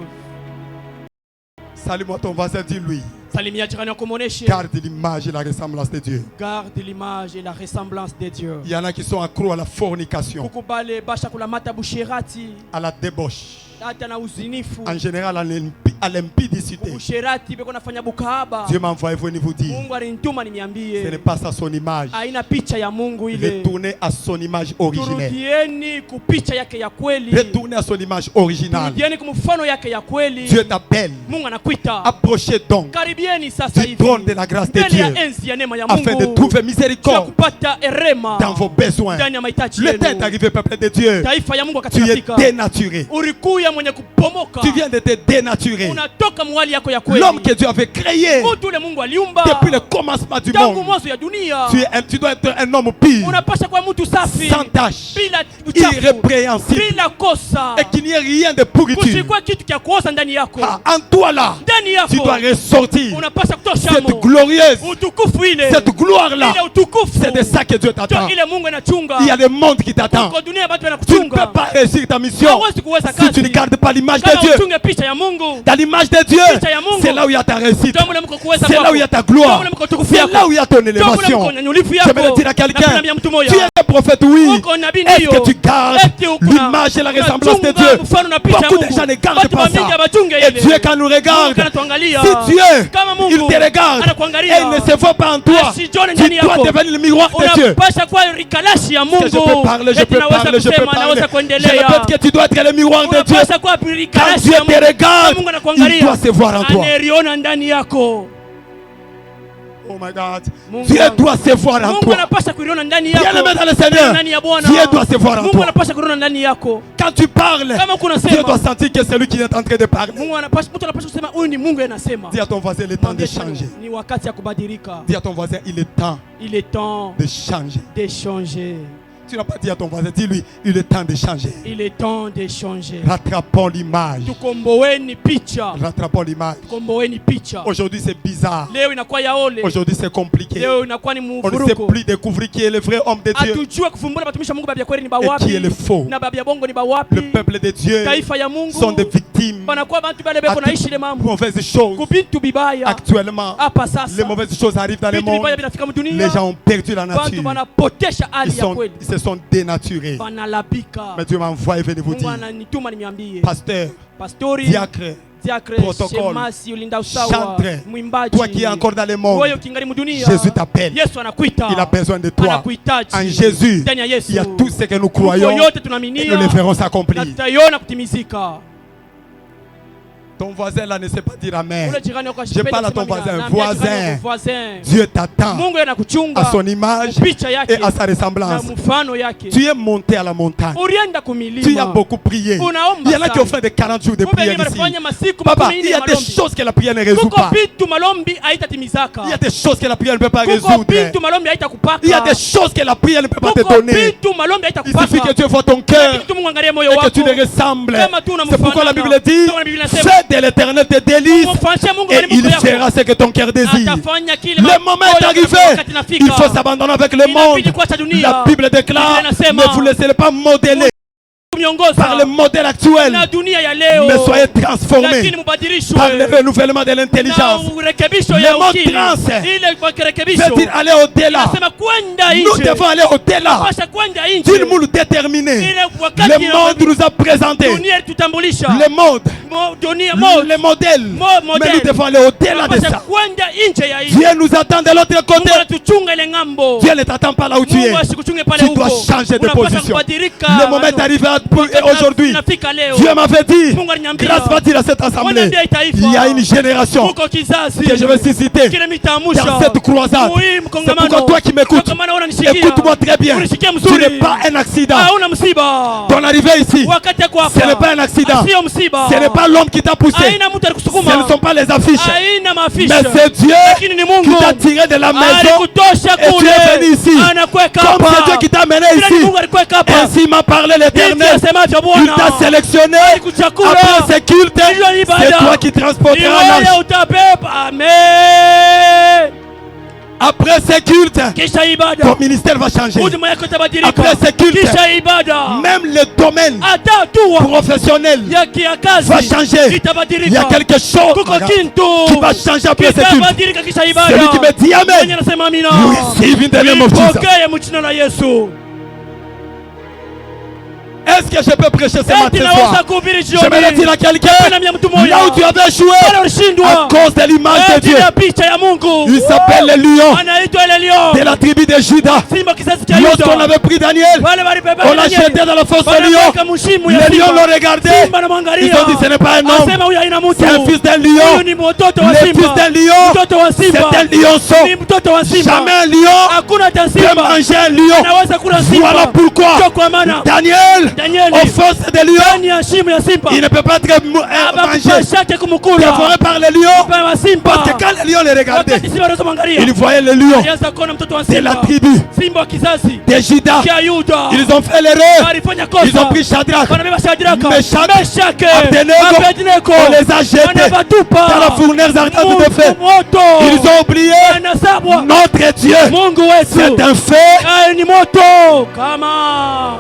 Salue-moi ton voisin, dis-lui. Salimia jirani yako muoneshe. Garde l'image et la ressemblance de Dieu. Garde l'image et la ressemblance de Dieu. Il y en a qui sont accros à la fornication, Kukubale basha kulamata busherati à la débauche, hata na uzinifu. en général à l'impudicité. Busherati beko nafanya bukahaba. Dieu m'a envoyé venir vous dire, Mungu alinituma ce n'est niambie. pas ça son image. Haina picha ya Mungu ile. Retournez à son image originelle. Turudieni kupicha yake ya kweli. Retournez à son image originale. Turudieni kumfano yake ya kweli. Dieu t'appelle. Mungu anakuita. Approchez donc Karibieni sasa du hivi. trône de la grâce de Mbele ya Dieu enzi ya neema ya afin de Mungu. trouver Kwa miséricorde kupata erema dans vos besoins. ndani ya mahitaji Le temps est yenu. arrivé, peuple de Dieu. Taifa ya Mungu Tu es akatikafika. dénaturé. Ulikuya mwenye kupomoka. Tu viens de te dénaturer. Unatoka mwali yako ya kweli. L'homme que Dieu avait créé Mtu ule Mungu aliumba depuis le commencement du tangu monde. mwanzo ya dunia. Tu dois être un homme pur, Unapasha kuwa mtu safi sans tache, bila uchafu, irrépréhensible, bila kosa, et qu'il n'y ait rien de pourriture. kusikuwa kitu kya kuoza ndani yako. En toi là, Ndani tu dois yako ressortir unapasha kutosha cette glorieuse, utukufu ile, cette gloire-là. ile utukufu. C'est de ça que Dieu t'attend. Ndio ile Mungu anachunga. Il y a le monde qui t'attend. Kwa dunia watu Tu ne wanakuchunga. peux pas réussir ta mission Hawezi kuweza si tu ne kazi gardes pas l'image de kama Dieu. uchunge picha ya Mungu. Dans l'image de Dieu, Picha ya Mungu. c'est là où il y a ta réussite. Ndio mle mko kuweza C'est là kwako. où il y a ta Ndio gloire. mle mko utukufu C'est yako. là où il y a ton Ndio mle élévation. mko unyanyulifu Je yako. vais le dire à quelqu'un. Nakuambia mtu moja. Tu es un prophète, oui. Uko nabii Est-ce ndio. que tu gardes Eti uko na- l'image et la ressemblance de unachunga Dieu? mfano na picha ya Beaucoup de Mungu. gens ne gardent Watu pas wamingi ça. hawachunge Et ile. Dieu, quand nous regarde, Mungu anatuangalia. si Dieu, Kama Mungu il te regarde anakuangalia. et il ne se voit pas en toi, Asijione tu ndani dois yako. devenir le miroir de Dieu. Unapasha kuwa rikalashi ya Mungu. Que je peux parler, je Eti peux naweza parler, je peux kusema, parler. naweza Je kuendelea. répète que tu dois être le miroir de Dieu. Unapasha kuwa Quand rikalashi Dieu ya te Mungu. regarde, Mungu anakuangalia. il doit se voir en toi. Aneliona ndani yako. Oh my God. Mungu Dieu wangu. doit se voir en Mungu toi. anapasha kuiona ndani Bien yako. aimé dans le Seigneur. Ndani ya Bwana. Dieu doit se voir en Mungu toi. anapasha kuiona ndani yako. Quand tu parles, Kama kuna Dieu sema. doit sentir que c'est lui qui est en train de parler. Mtu anapasha kusema huyu ni Mungu anasema. Dis à ton voisin, il est temps de changer. Ni wakati ya kubadilika. Dis à ton voisin, il est temps Il est temps de changer. d'échanger. Tu n'as pas dit à ton voisin, dis-lui, il est temps de changer. Il est temps d'échanger. Rattrapons l'image. Tukomboeni picha. Rattrapons l'image. Tukomboeni picha. Aujourd'hui, c'est bizarre. Leo inakuwa ya ole. Aujourd'hui, c'est compliqué. Leo inakuwa ni On ne sait mvuruko. plus découvrir qui est le vrai homme de Dieu Atujue kufumbula batumisha Mungu babia kweli ni et qui est bawapi. le faux. Na babia bongo ni bawapi. Le peuple de Dieu Taifa ya Mungu. sont des victimes Banakuwa bantu bale à beko toutes naishi le mambo. mauvaises choses. Kubintu bibaya. Actuellement, Hapa sasa. les mauvaises choses arrivent dans le Vitu monde. vibaya vinafika mdunia. Les gens ont perdu la Bantu nature. banapotesha hali ya kweli. Ils se sont dénaturés. Banalabika. Mais Dieu m'a envoyé venir vous Mungu dire, ananituma niambie. pasteur, Pastori, diacre, diacre, protocole, shemasi, ulinda usawa, chantre, mwimbaji. toi qui es encore dans le monde, Wewe kingali mudunia. Jésus t'appelle. Yesu anakuita. Il a besoin de toi. Anakuhitaji. En Jésus, Ndani ya Yesu. il y a tout ce que nous Huko croyons yote et tunaaminia. nous le verrons Na s'accomplir. tutaiona kutimizika. Ton voisin là ne sait pas dire amen. Ule jirani wako Je asipende parle à ton kusema voisin, mina. Naambia jirani voisin. wako, voisin. Dieu t'attend Mungu anakuchunga. à son image Picha yake et à sa na ressemblance. mfano yake. Tu es monté à la montagne. Ulienda Tu as kumilima. beaucoup prié. Unaomba Il y en a qui ont sana. fait des 40 jours de Kumbe prière wengine ici. wanafanya masiku Papa, makumi il nne y a ya des malombi. choses que la prière ne résout Kuko pas. vitu malombi haitatimizaka. Il y a des choses que la prière ne peut pas Kuko résoudre. vitu malombi haitakupaka. Il y a des choses que la prière ne peut pas te Kuko donner. vitu malombi Il suffit que haitakupaka. tu vois ton cœur Tu Mungu angalie moyo et que wako. tu le ressembles. Kama tu C'est pourquoi la Bible dit, Kama Biblia inasema, fais de l'éternel tes délices mfanyie Mungu et karibu il yako. fera ce que ton cœur désire. Atafanya kile Le moment est arrivé. Il faut s'abandonner avec le monde. Inabidi kuacha dunia. La Bible déclare, Biblia inasema, ne vous laissez pas modeler par le modèle actuel, na dunia ya leo. mais soyez transformés Lakini mubadilishwe par le renouvellement de na l'intelligence. urekebisho Le ya mot akili. trans Ile kwa Veut kurekebisho. dire aller au-delà. Nasema kwenda Nous nje. devons aller au-delà Pasha kwenda nje. d'une moule déterminée. Ile wakati Le monde nous a présenté dunia tutambulisha. le monde, Dunia le modèle. Mais nous devons aller au-delà de ça. kwenda nje ya nje. Dieu nous attend de l'autre côté. Mungu anatuchunga ile ngambo. Dieu ne t'attend pas là où tu es. Mungu asikuchunge pale Tu huko. dois changer de Unapaswa position. kubadilika. Le moment est arrivé aujourd'hui. Inafika leo. Dieu m'avait dit, Mungu aliniambia. grâce va dire à cette assemblée, Mwambie taifa. il y a une génération Kuko kizazi. que je vais susciter Kile mitaamsha. dans cette croisade. Muhimu C'est kongamano. pourquoi toi qui m'écoutes, Kwa maana unanisikia. écoute-moi très bien. Unisikia Tu mzuri. n'es pas un accident. Hauna msiba. Ton arrivée ici, Wakati yako hapa. ce n'est pas un accident. Sio msiba. Ce n'est pas l'homme qui t'a poussé. Haina mtu alikusukuma. Ce ne sont pas les affiches. Haina maafisha. Mais c'est Dieu Lakini ni Mungu. qui t'a tiré de la maison Alikutosha et tu kule. es venu ici. Anakuweka Comme hapa. c'est Dieu qui t'a amené Vile ni ici. Mungu alikuweka hapa. Ainsi m'a parlé l'Éternel. Hivi asemavyo Bwana. Il t'a sélectionné. Alikuchagua. Après ces cultes, Hiyo ibada. c'est toi qui transporteras Ni wewe l'arche. utabeba. Amen. Après ces cultes, Kisha ibada. ton ministère va changer. Huduma yako itabadilika. Après ces cultes, Kisha ibada. même le domaine Hata hatua professionnel ya kiakazi va changer. itabadilika. Il y a quelque chose Kuko regarde, kintu qui va changer après ces cultes. kitabadilika kisha ibada. Celui qui me dit Amen, Mwenye anasema amina. you receive in the name of Jesus. Pokea mu jina la Yesu. Est-ce que je peux prêcher ce Eti matin naweza soir? kuhubiri Je vais le dire jioni. à quelqu'un, Napenda mtu mmoja. là où tu avais échoué Pale ulishindwa. à cause de l'image de Eti Dieu. ya picha ya Mungu. Il s'appelle le lion Anaitwa ile lion. de la tribu de Juda. Simba kizazi cha Lorsqu'on Yuda. avait pris Daniel, Wale walibeba on l'a Danieli. jeté dans la fosse au Wanaweka lion. mshimu ya Les simba. lions l'ont regardé. Simba anamwangalia. Ils ont dit ce n'est pas un homme, Asema huyu haina mtu. c'est un fils d'un Huyu lion. ni mtoto wa Le simba. fils d'un lion, Mtoto wa simba. c'est un lionceau. Ni mtoto wa simba. Jamais un lion Hakuna hata peut simba manger un lion. anaweza kula simba. Voilà pourquoi Ndio kwa maana Daniel, Danieli aux forces des lions, ndani ya shimo ya simba il ne peut pas être mangé, abakupashake kumukula dévoré par les lions. kwa wa simba. Parce que quand les lions les regardaient, Wakati simba anamwangalia ils voyaient le lion alianza kuona mtoto wa de la simba. tribu Simba wa kizazi de Juda. cha Yuda. Ils ont fait l'erreur. Walifanya kosa. Ils ont pris Shadrach, Wanabeba Shadraka, Meshach, Meshake, Abednego. Abednego. On les a jetés Wanawatupa dans la fournaise ardente de feu. moto. Ils ont oublié Wanasabwa. notre Dieu. Mungu wetu. C'est un fait. Haya ni moto kama.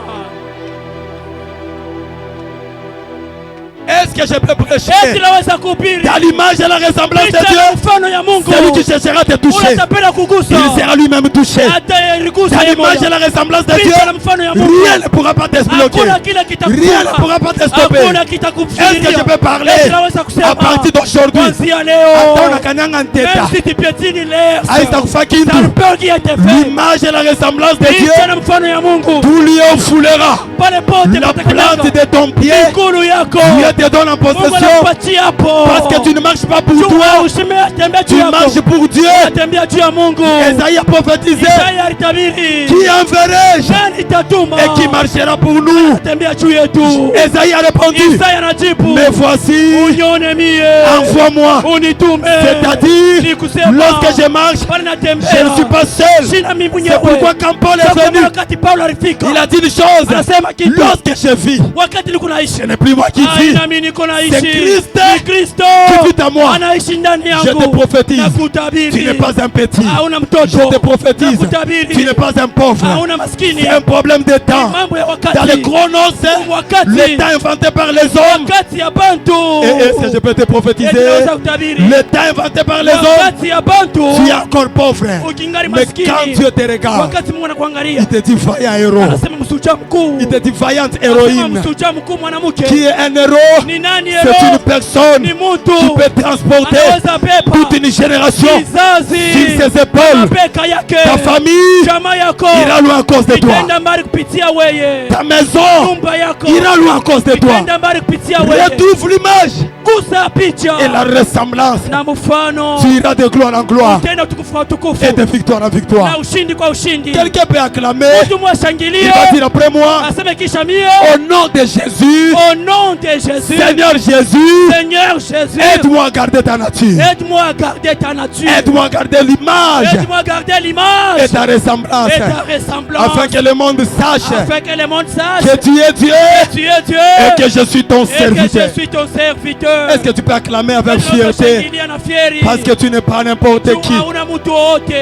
Est-ce que je peux prêcher Eti naweza kuhubiri. dans l'image et la ressemblance Picha de na Dieu? mfano ya Mungu. Celui qui cherchera te toucher, Unatapenda kugusa. il sera lui-même touché. Hata irigusa Dans yeye l'image moja. et la ressemblance de Dieu, Picha na mfano ya Mungu. rien ne pourra pas te bloquer. Hakuna kile kitakufunga. Rien ne pourra pas te stopper. Hakuna Est-ce que kitakufungia. je peux parler Eti naweza kusema. à partir d'aujourd'hui? Kuanzia Hata leo. unakanyanga nteta. Même si tu piétines l'air. Haitakufa kintu. Ça ne peut rien te faire. L'image et la ressemblance de Dieu, Picha na mfano ya Mungu. tout lion foulera Pale pote la patakatifu. plante de ton pied. Miguu yako. Dieu te donne en Mungu possession. anakupatia hapo. Parce que tu ne marches pas pour Jua toi. usimetembea Tu juu yako. marches pour Dieu. Unatembea juu ya Mungu. Esaïe a prophétisé. Isaya alitabiri. Qui enverrai-je Nani itatuma? et qui marchera pour nous? Unatembea juu yetu. Esaïe a répondu. Isaya anajibu. Me voici, Unione mie. envoie-moi. Unitume. C'est-à-dire, Ni kusema, lorsque je marche, pale natembea. je ne suis pas seul. Sina mimi mwenyewe. C'est pourquoi quand Paul est Sasa venu, wakati Paulo alifika. il a dit une chose. Anasema kitu. Lorsque je vis, Wakati niko naishi. ce n'est plus moi qui vis. Nami niko naishi. C'est Christ Ni Kristo. qui vit en moi. Anaishi ndani yangu. Je te prophétise. Nakutabiri. Tu n'es pas un petit. Hauna mtoto. Je te prophétise. Nakutabiri. Tu n'es pas un pauvre. Hauna maskini. C'est un problème de temps. Mambo ya wakati. Dans les chronos, Wakati. le temps inventé par les hommes. Wakati ya bantu. Et si je peux te prophétiser, Naweza kutabiri. le temps inventé par les hommes, Wakati ya bantu. tu es encore pauvre. Ukingali Mais maskini. quand Dieu te regarde, Wakati Mungu anakuangalia. il te dit vaillant héros. Anasema msuja mkuu. Il te dit vaillante Anasema héroïne. msuja mkuu mwanamke. Qui est un héros? Ni nani C'est hero? une personne Ni qui mtu. peut transporter Anaweza beba. toute une génération Kizazi. sur ses épaules. Mabeka yake. Ta famille Jamaa yako. ira loin à cause de toi. Itaenda mbali kupitia weye. Ta maison Nyumba yako. ira loin à cause de toi. Itaenda mbali kupitia weye. Retrouve l'image Gusa picha. et la ressemblance. Na mfano. Tu iras de gloire en gloire Utaenda utukufu kwa utukufu. et de victoire en victoire. Na ushindi kwa ushindi. Quelqu'un peut acclamer. Mtu mwashangilie. Il va dire après moi, Aseme kisha mie. au nom de Jésus, Au nom de Jésus. Seigneur Jésus, Seigneur Jésus. aide-moi à garder ta nature. Aide-moi à garder ta nature. Aide-moi à garder l'image Aide-moi à garder l'image. et ta ressemblance. Et ta ressemblance. Afin que le monde sache Afin que le monde sache que tu es Dieu que tu es Dieu. et que je suis ton Et que serviteur. je suis ton serviteur. Est-ce que tu peux acclamer avec Unaweza fierté? kushangilia na fieri. Parce que tu n'es pas n'importe qui. Hauna mtu wote.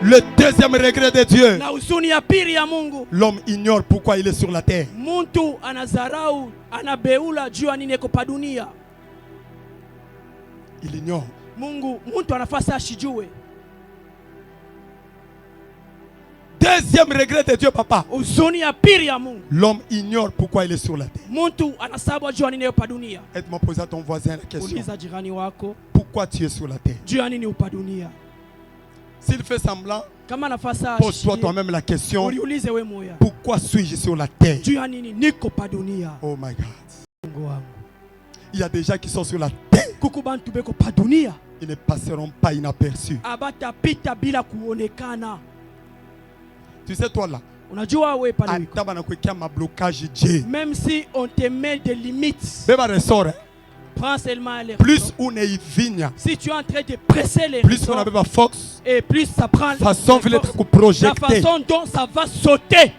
Le deuxième regret de Dieu, Na huzuni ya pili ya Mungu. l'homme ignore pourquoi il est sur la terre. Mtu anazarau, anabeula juu ya nini eko pa dunia. Il ignore. Mtu anafasa ashijue. Deuxième regret de Dieu, papa. Huzuni ya pili ya Mungu. L'homme ignore pourquoi il est sur la terre. Mtu anasabu juu ya nini eko pa dunia. Aide-moi à poser à ton voisin la question. Uliza jirani wako, Pourquoi tu es sur la terre? juu ya nini upa dunia. S'il fait semblant, Kama nafasa pose-toi ashijue, toi-même la question. uliulize we moya. Pourquoi suis-je sur la terre? Juu ya nini niko pa dunia. Oh my God. Mungu wangu. Il y a des gens qui sont sur la terre. Kuku bantu beko pa dunia. Ils ne passeront pas inaperçus. Abatapita bila kuonekana. Tu sais, toi là, Unajua we pale wiko. hata banakuwekea mablocage je. Même si on te met des limites, Beba ressort. prends seulement les Plus ressorts. unaivinya, Si tu es en train de presser les plus on ressorts, a beba fox. et plus ça prend Façon vile force, la kuprojecte. façon dont ça va sauter.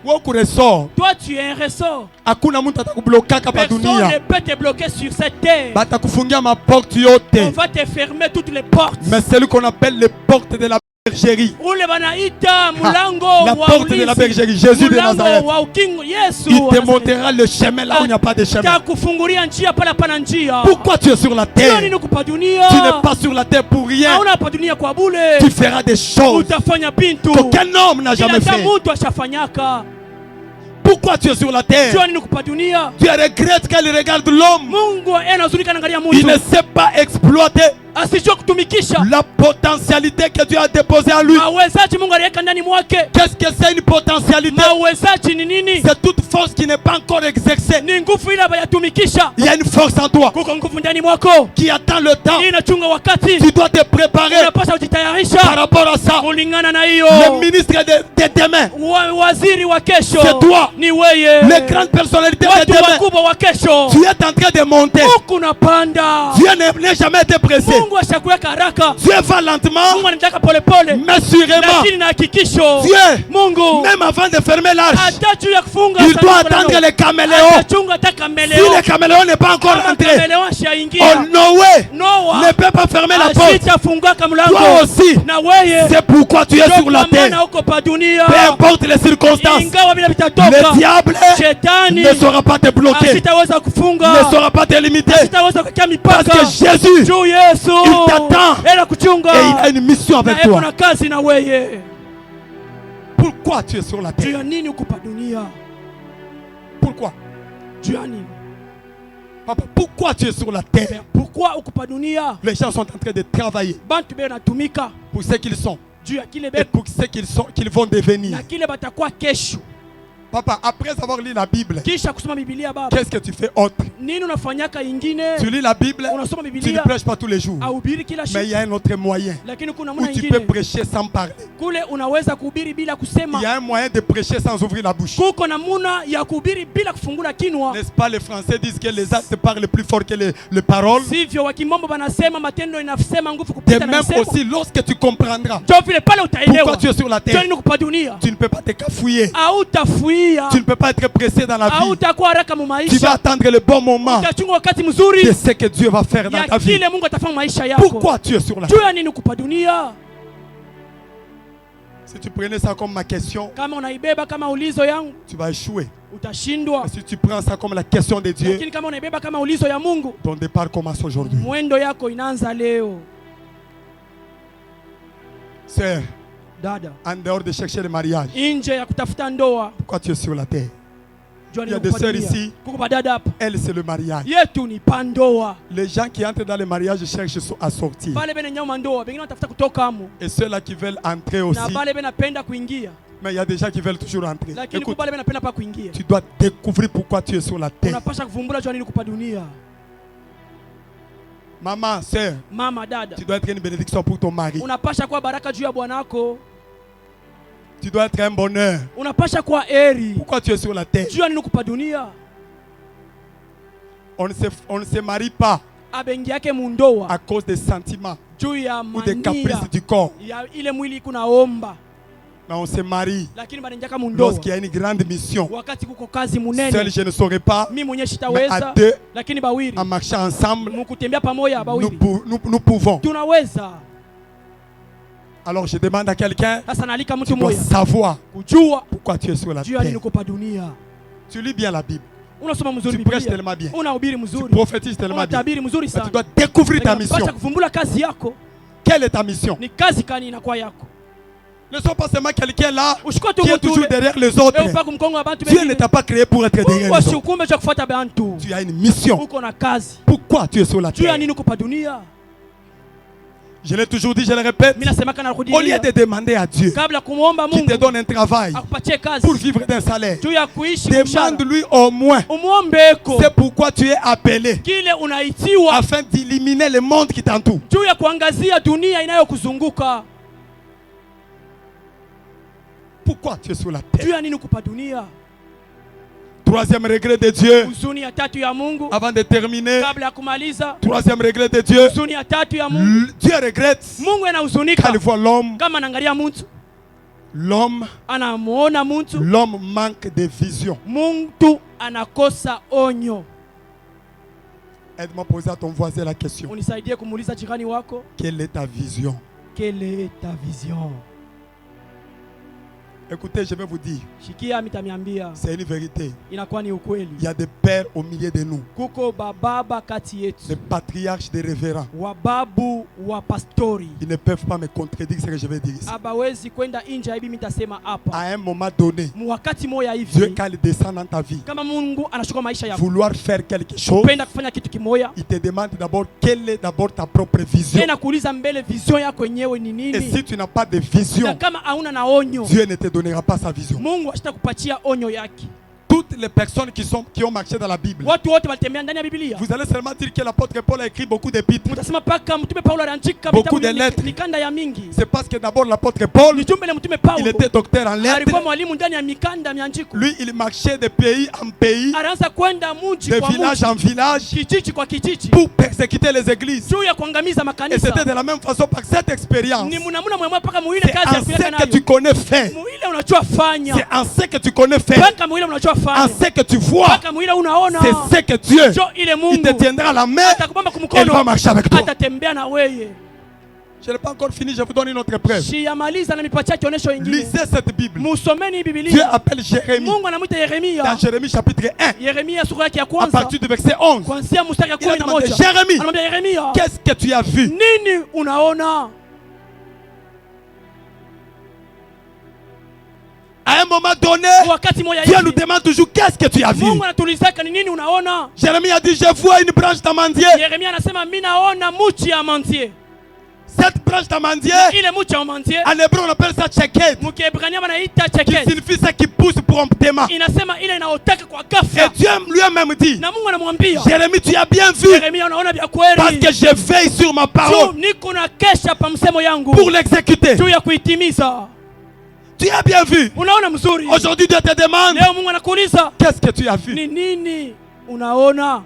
Woku ressort. Toi tu es un ressort. Hakuna mtu atakublokaka pa Personne dunia. ne peut te bloquer sur cette terre. Batakufungia maporte On yote. va te fermer toutes les portes. Mais celui qu'on appelle les portes de la bergerie. Ule banaita mulango La wa porte de la ulinzi. bergerie, Jésus de Mulango Nazareth. wa ukingo, Yesu Il wa te Nazareth. montrera le chemin là où il n'y a pas de chemin. Takufungulia njia pale hapana njia. Pourquoi tu es sur la Hiyo terre? nini kupa dunia? Tu n'es pas sur la terre pour rien. Hauna pa dunia kwa bule. Tu feras des choses Utafanya bintu. qu'aucun homme n'a jamais Kila fait. mtu ashafanyaka. Pourquoi tu es sur la terre? Jua nini kupa dunia? Tu regrettes qu'elle regarde l'homme. Mungu anahuzunika anaangalia Il mtu. ne sait pas exploiter Asijue kutumikisha. la potentialité que Dieu a déposée en lui. Mawezaji Mungu aliweka ndani mwake. Qu'est-ce que c'est une potentialité? Mawezaji ni nini? C'est toute force qui n'est pas encore exercée. Ni nguvu ile bayatumikisha. Il y a une force en toi Kuko nguvu ndani mwako. qui attend le temps. Hii inachunga wakati. Tu dois te préparer Unapaswa par kujitayarisha rapport à ça. kulingana na hiyo. Le ministre de demain, Waziri wa kesho c'est toi. ni weye. Les grandes personnalités de Watu demain. wakubwa wa kesho. Tu es en train de monter. Huku napanda. Dieu n'a jamais été pressé. Mungu ashakuweka haraka. Dieu va lentement, Mungu anataka polepole. mais sûrement. Lakini na hakikisho. Dieu, Mungu même avant de fermer l'arche, hata juu ya kufunga il doit sanduku la attendre Noa. les caméléons. Atachunga hata Si kameleo. le caméléon n'est pas encore Kama rentré, kameleo oh, ashaingia. Noé Noa ne peut pas fermer la porte. asitafungaka mlango. Toi aussi, Na weye. c'est pourquoi tu es sur la terre. Maana uko pa dunia. Peu importe les circonstances, Ingawa bila vitatoka. le diable Shetani ne saura pas te bloquer, asitaweza kufunga. ne saura pas te limiter. Asitaweza kuwekea Parce mipaka. que Jésus, Juu Yesu. il t'attend Ela kuchunga. et il a une mission avec Na eko toi. na kazi na weye. Pourquoi tu es sur la Juu terre? ya nini uko pa dunia? Pourquoi? Juu ya nini? Papa, pourquoi tu es sur la terre? Pourquoi uko pa dunia? Les gens sont en train de travailler Bantu be natumika pour ce qu'ils sont juu ya kile et beko pour ce qu'ils vont devenir. na kile batakuwa kesho. Papa, après avoir lu la Bible, kisha kusoma Biblia baba, qu'est-ce que tu fais autre? nini unafanyaka ingine? Tu lis la Bible, Unasoma tu ne Biblia, prêches pas tous les jours. ahubiri kila Mais il y a siku, un autre moyen lakini kuna où namna tu peux ingine prêcher sans parler. kule unaweza kuhubiri bila Il kusema. y a un moyen de prêcher sans ouvrir la bouche. Kuko namuna ya kuhubiri bila kufungula kinwa. N'est-ce pas, les Français disent que les actes parlent plus fort que les paroles. Sivyo wakimombo banasema matendo inasema nguvu De kupita na même misemo. aussi, lorsque tu comprendras Jo vile pale pourquoi utaelewa tu es sur la jo terre, nini kupa dunia, tu ne peux pas te cafouiller. hautafuia, Tu ne peux pas être pressé dans la vie. hautakuwa haraka mu Tu vas maisha, attendre le bon moment utachunga wakati mzuri de ce que Dieu va faire dans ya ta vie. kile Mungu atafanya maisha yako. Pourquoi tu es sur la Juu terre? ya nini kupa dunia? Si tu prenais ça comme ma question, Kama unaibeba kama ulizo yangu tu vas échouer. utashindwa, Mais si tu prends ça comme la question de Dieu, lakini kama unaibeba kama ulizo ya Mungu, ton départ commence aujourd'hui. mwendo yako inaanza leo. Sœur, Dada, en dehors de chercher le mariage, nje ya kutafuta ndoa, pourquoi tu es sur la terre? jua Il y a nini des kupa sœurs dunia. ici, Kuko badada hapa elle c'est le mariage. yetu ni pandoa. Les gens qui entrent dans le mariage cherchent à sortir. Bale bene nyama ndoa, bengine wanatafuta kutoka amo, Et ceux-là qui veulent entrer na aussi, bale bene napenda kuingia, mais il y a des gens qui veulent toujours entrer. lakini Écoute, bale bene napenda pa kuingia. tu dois découvrir pourquoi tu es sur la terre. Unapasha kuvumbula jua nini kupa dunia. Maman, sœur, Mama, dada, tu dois être une bénédiction pour ton mari. unapasha kuwa baraka juu ya bwanako, Tu dois être un bonheur. unapasha kuwa eri Pourquoi tu es sur la terre? juu ya nini kupa dunia. On ne se marie pas Abengi yake mundoa à cause des sentiments juu ya ou des mania caprices du corps. ya ile mwili kunaomba, Mais on se marie lakini banenjaka mundoa lorsqu'il y a une grande mission. wakati kuko kazi Seul, munene. je ne saurais pas, Mi mwenye mais à sitaweza, deux, lakini bawili en marchant ensemble, mukutembea pamoja, nous, bawili nous pouvons. tunaweza. Alors je demande à quelqu'un, Sasa nalika tu mtu dois mmoja savoir kujua pourquoi tu es sur la juu ya nini terre. kupa dunia. Tu lis bien la Bible, Unasoma mzuri tu prêches Biblia, tellement bien, unahubiri tu mzuri, prophétises tellement bien. unatabiri mzuri Mais tu sana, dois découvrir ta lakini unapasha mission. kuvumbula kazi yako. Quelle est ta mission? Ni kazi kani inakuwa yako. Ne sois pas seulement quelqu'un là Ushikwa tu qui est mtu toujours ule derrière les autres. upa kumkongo wa bantu Dieu ne bengine. t'a pas créé pour être derrière Mungu les autres. ashukumbe cha kufuata bantu. Tu as une mission. Uko na kazi. Pourquoi tu es sur la Juu ya terre? nini kupa dunia? Je l'ai toujours dit, je le répète. Mimi nasema kana Au lieu narudia. de demander à Dieu Kabla kumuomba qui te Mungu donne un travail akupatie kazi pour vivre d'un salaire, juu ya kuishi mshahara, demande-lui au moins umuombeko c'est pourquoi tu es appelé kile unaitiwa afin d'éliminer le monde qui t'entoure. juu ya kuangazia dunia inayokuzunguka. Pourquoi tu es sur la Juu terre? ya nini kupa dunia? Troisième regret de Dieu, Huzuni ya tatu ya Mungu avant de terminer, kabla ya kumaliza. troisième regret de Dieu, Huzuni ya tatu ya Mungu, Dieu regrette Mungu quand anahuzunika il voit l'homme, kama anaangalia mtu, anamuona mtu, l'homme manque de vision. mtu anakosa onyo. Aide-moi à poser à ton voisin la question. Unisaidie kumuuliza jirani wako, Quelle est ta vision? quelle est ta vision? Écoutez, je vais vous dire, Shikia mitamiambia, c'est une vérité. inakuwa ni ukweli. Il y a des pères au milieu de nous, Kuko bababa kati des yetu, patriarches, des révérends. wababu wa pastori, Ils ne peuvent pas me contredire ce que je vais dire ici. abawezi kwenda nje ya hivi mitasema hapa. À un moment donné, Wakati moya Dieu, hivi, quand il descend dans ta vie, kama Mungu anashuka maisha yako, vouloir faire quelque chose, kupenda kufanya kitu kimoya, il te demande d'abord quelle est d'abord ta propre vision. tena kuuliza mbele vision yako yenyewe ni Et nini. si tu n'as pas de Na vision, kama hauna na onyo, Dieu ne te donnera pas sa vision. Mungu ashitakupatia onyo yake. Toutes les personnes qui ont marché dans la Bible, Watu wote walitembea ndani ya Biblia. vous allez seulement dire que l'apôtre Paul a écrit beaucoup d'épîtres. Mtasema paka mtume Paulo aliandika Beaucoup vitabu de lettres. mikanda ya mingi. C'est parce que d'abord l'apôtre Paul, Ni jumbe la mtume il Paulo était docteur en lettres. alikuwa mwalimu ndani ya mikanda mianjiko. Lui, il marchait de pays en pays, Alianza kwenda mji de kwa village mji, en village, kijiji kwa kijiji, pour persécuter les églises. juu ya kuangamiza Et makanisa. c'était de la même façon par cette expérience. Ni mnamuna mwema paka muile C'est kazi ya en kuyaka ce que tu nayo. connais faire. Muile unajua fanya. C'est en ce que tu connais faire. Paka muile unajua En fanya. ce que tu vois. Paka muile unaona. C'est ce que Dieu, Jo ile il te Mungu tiendra la main. atakubamba Et il kumkono, va marcher avec toi. atatembea na weye. Je n'ai pas encore fini, je vous donne une autre preuve. Shiyamaliza na mipatia kionyesho ingine. Lisez cette Bible. Musomeni Dieu Biblia. appelle Jérémie Mungu anamuita dans Yeremia. Jérémie chapitre 1, Yeremia sura yake ya à kwanza partir du verset 11. kuanzia mstari ya Il a demandé, 11. Jérémie, Anamwambia Yeremia, qu'est-ce que tu as vu? nini unaona? À un moment donné, Wakati moja Dieu nous hivi demande toujours qu'est-ce que tu as vu. Mungu anatulizaka ni nini unaona? Jérémie a dit, je vois une branche d'amandier. Yeremia anasema mimi naona mti ya mantie. Cette branche d'amandier, ile mche wa manzie en hébreu on appelle ça tcheket, mkiebrania wanaita qui cheket, signifie ce qui pousse promptement. inasema ile inaotaka kwa Et ghafla. Dieu lui-même dit, Na Mungu anamwambia Jérémie, tu as bien vu, Yeremia, unaona vya parce kweli que je veille sur ma juu parole niko na kesha pa msemo yangu pour l'exécuter. juu ya kuitimiza. Tu as bien vu. Unaona mzuri. Aujourd'hui Dieu te demande, Leo Mungu anakuuliza qu'est-ce que tu as vu? ni nini unaona?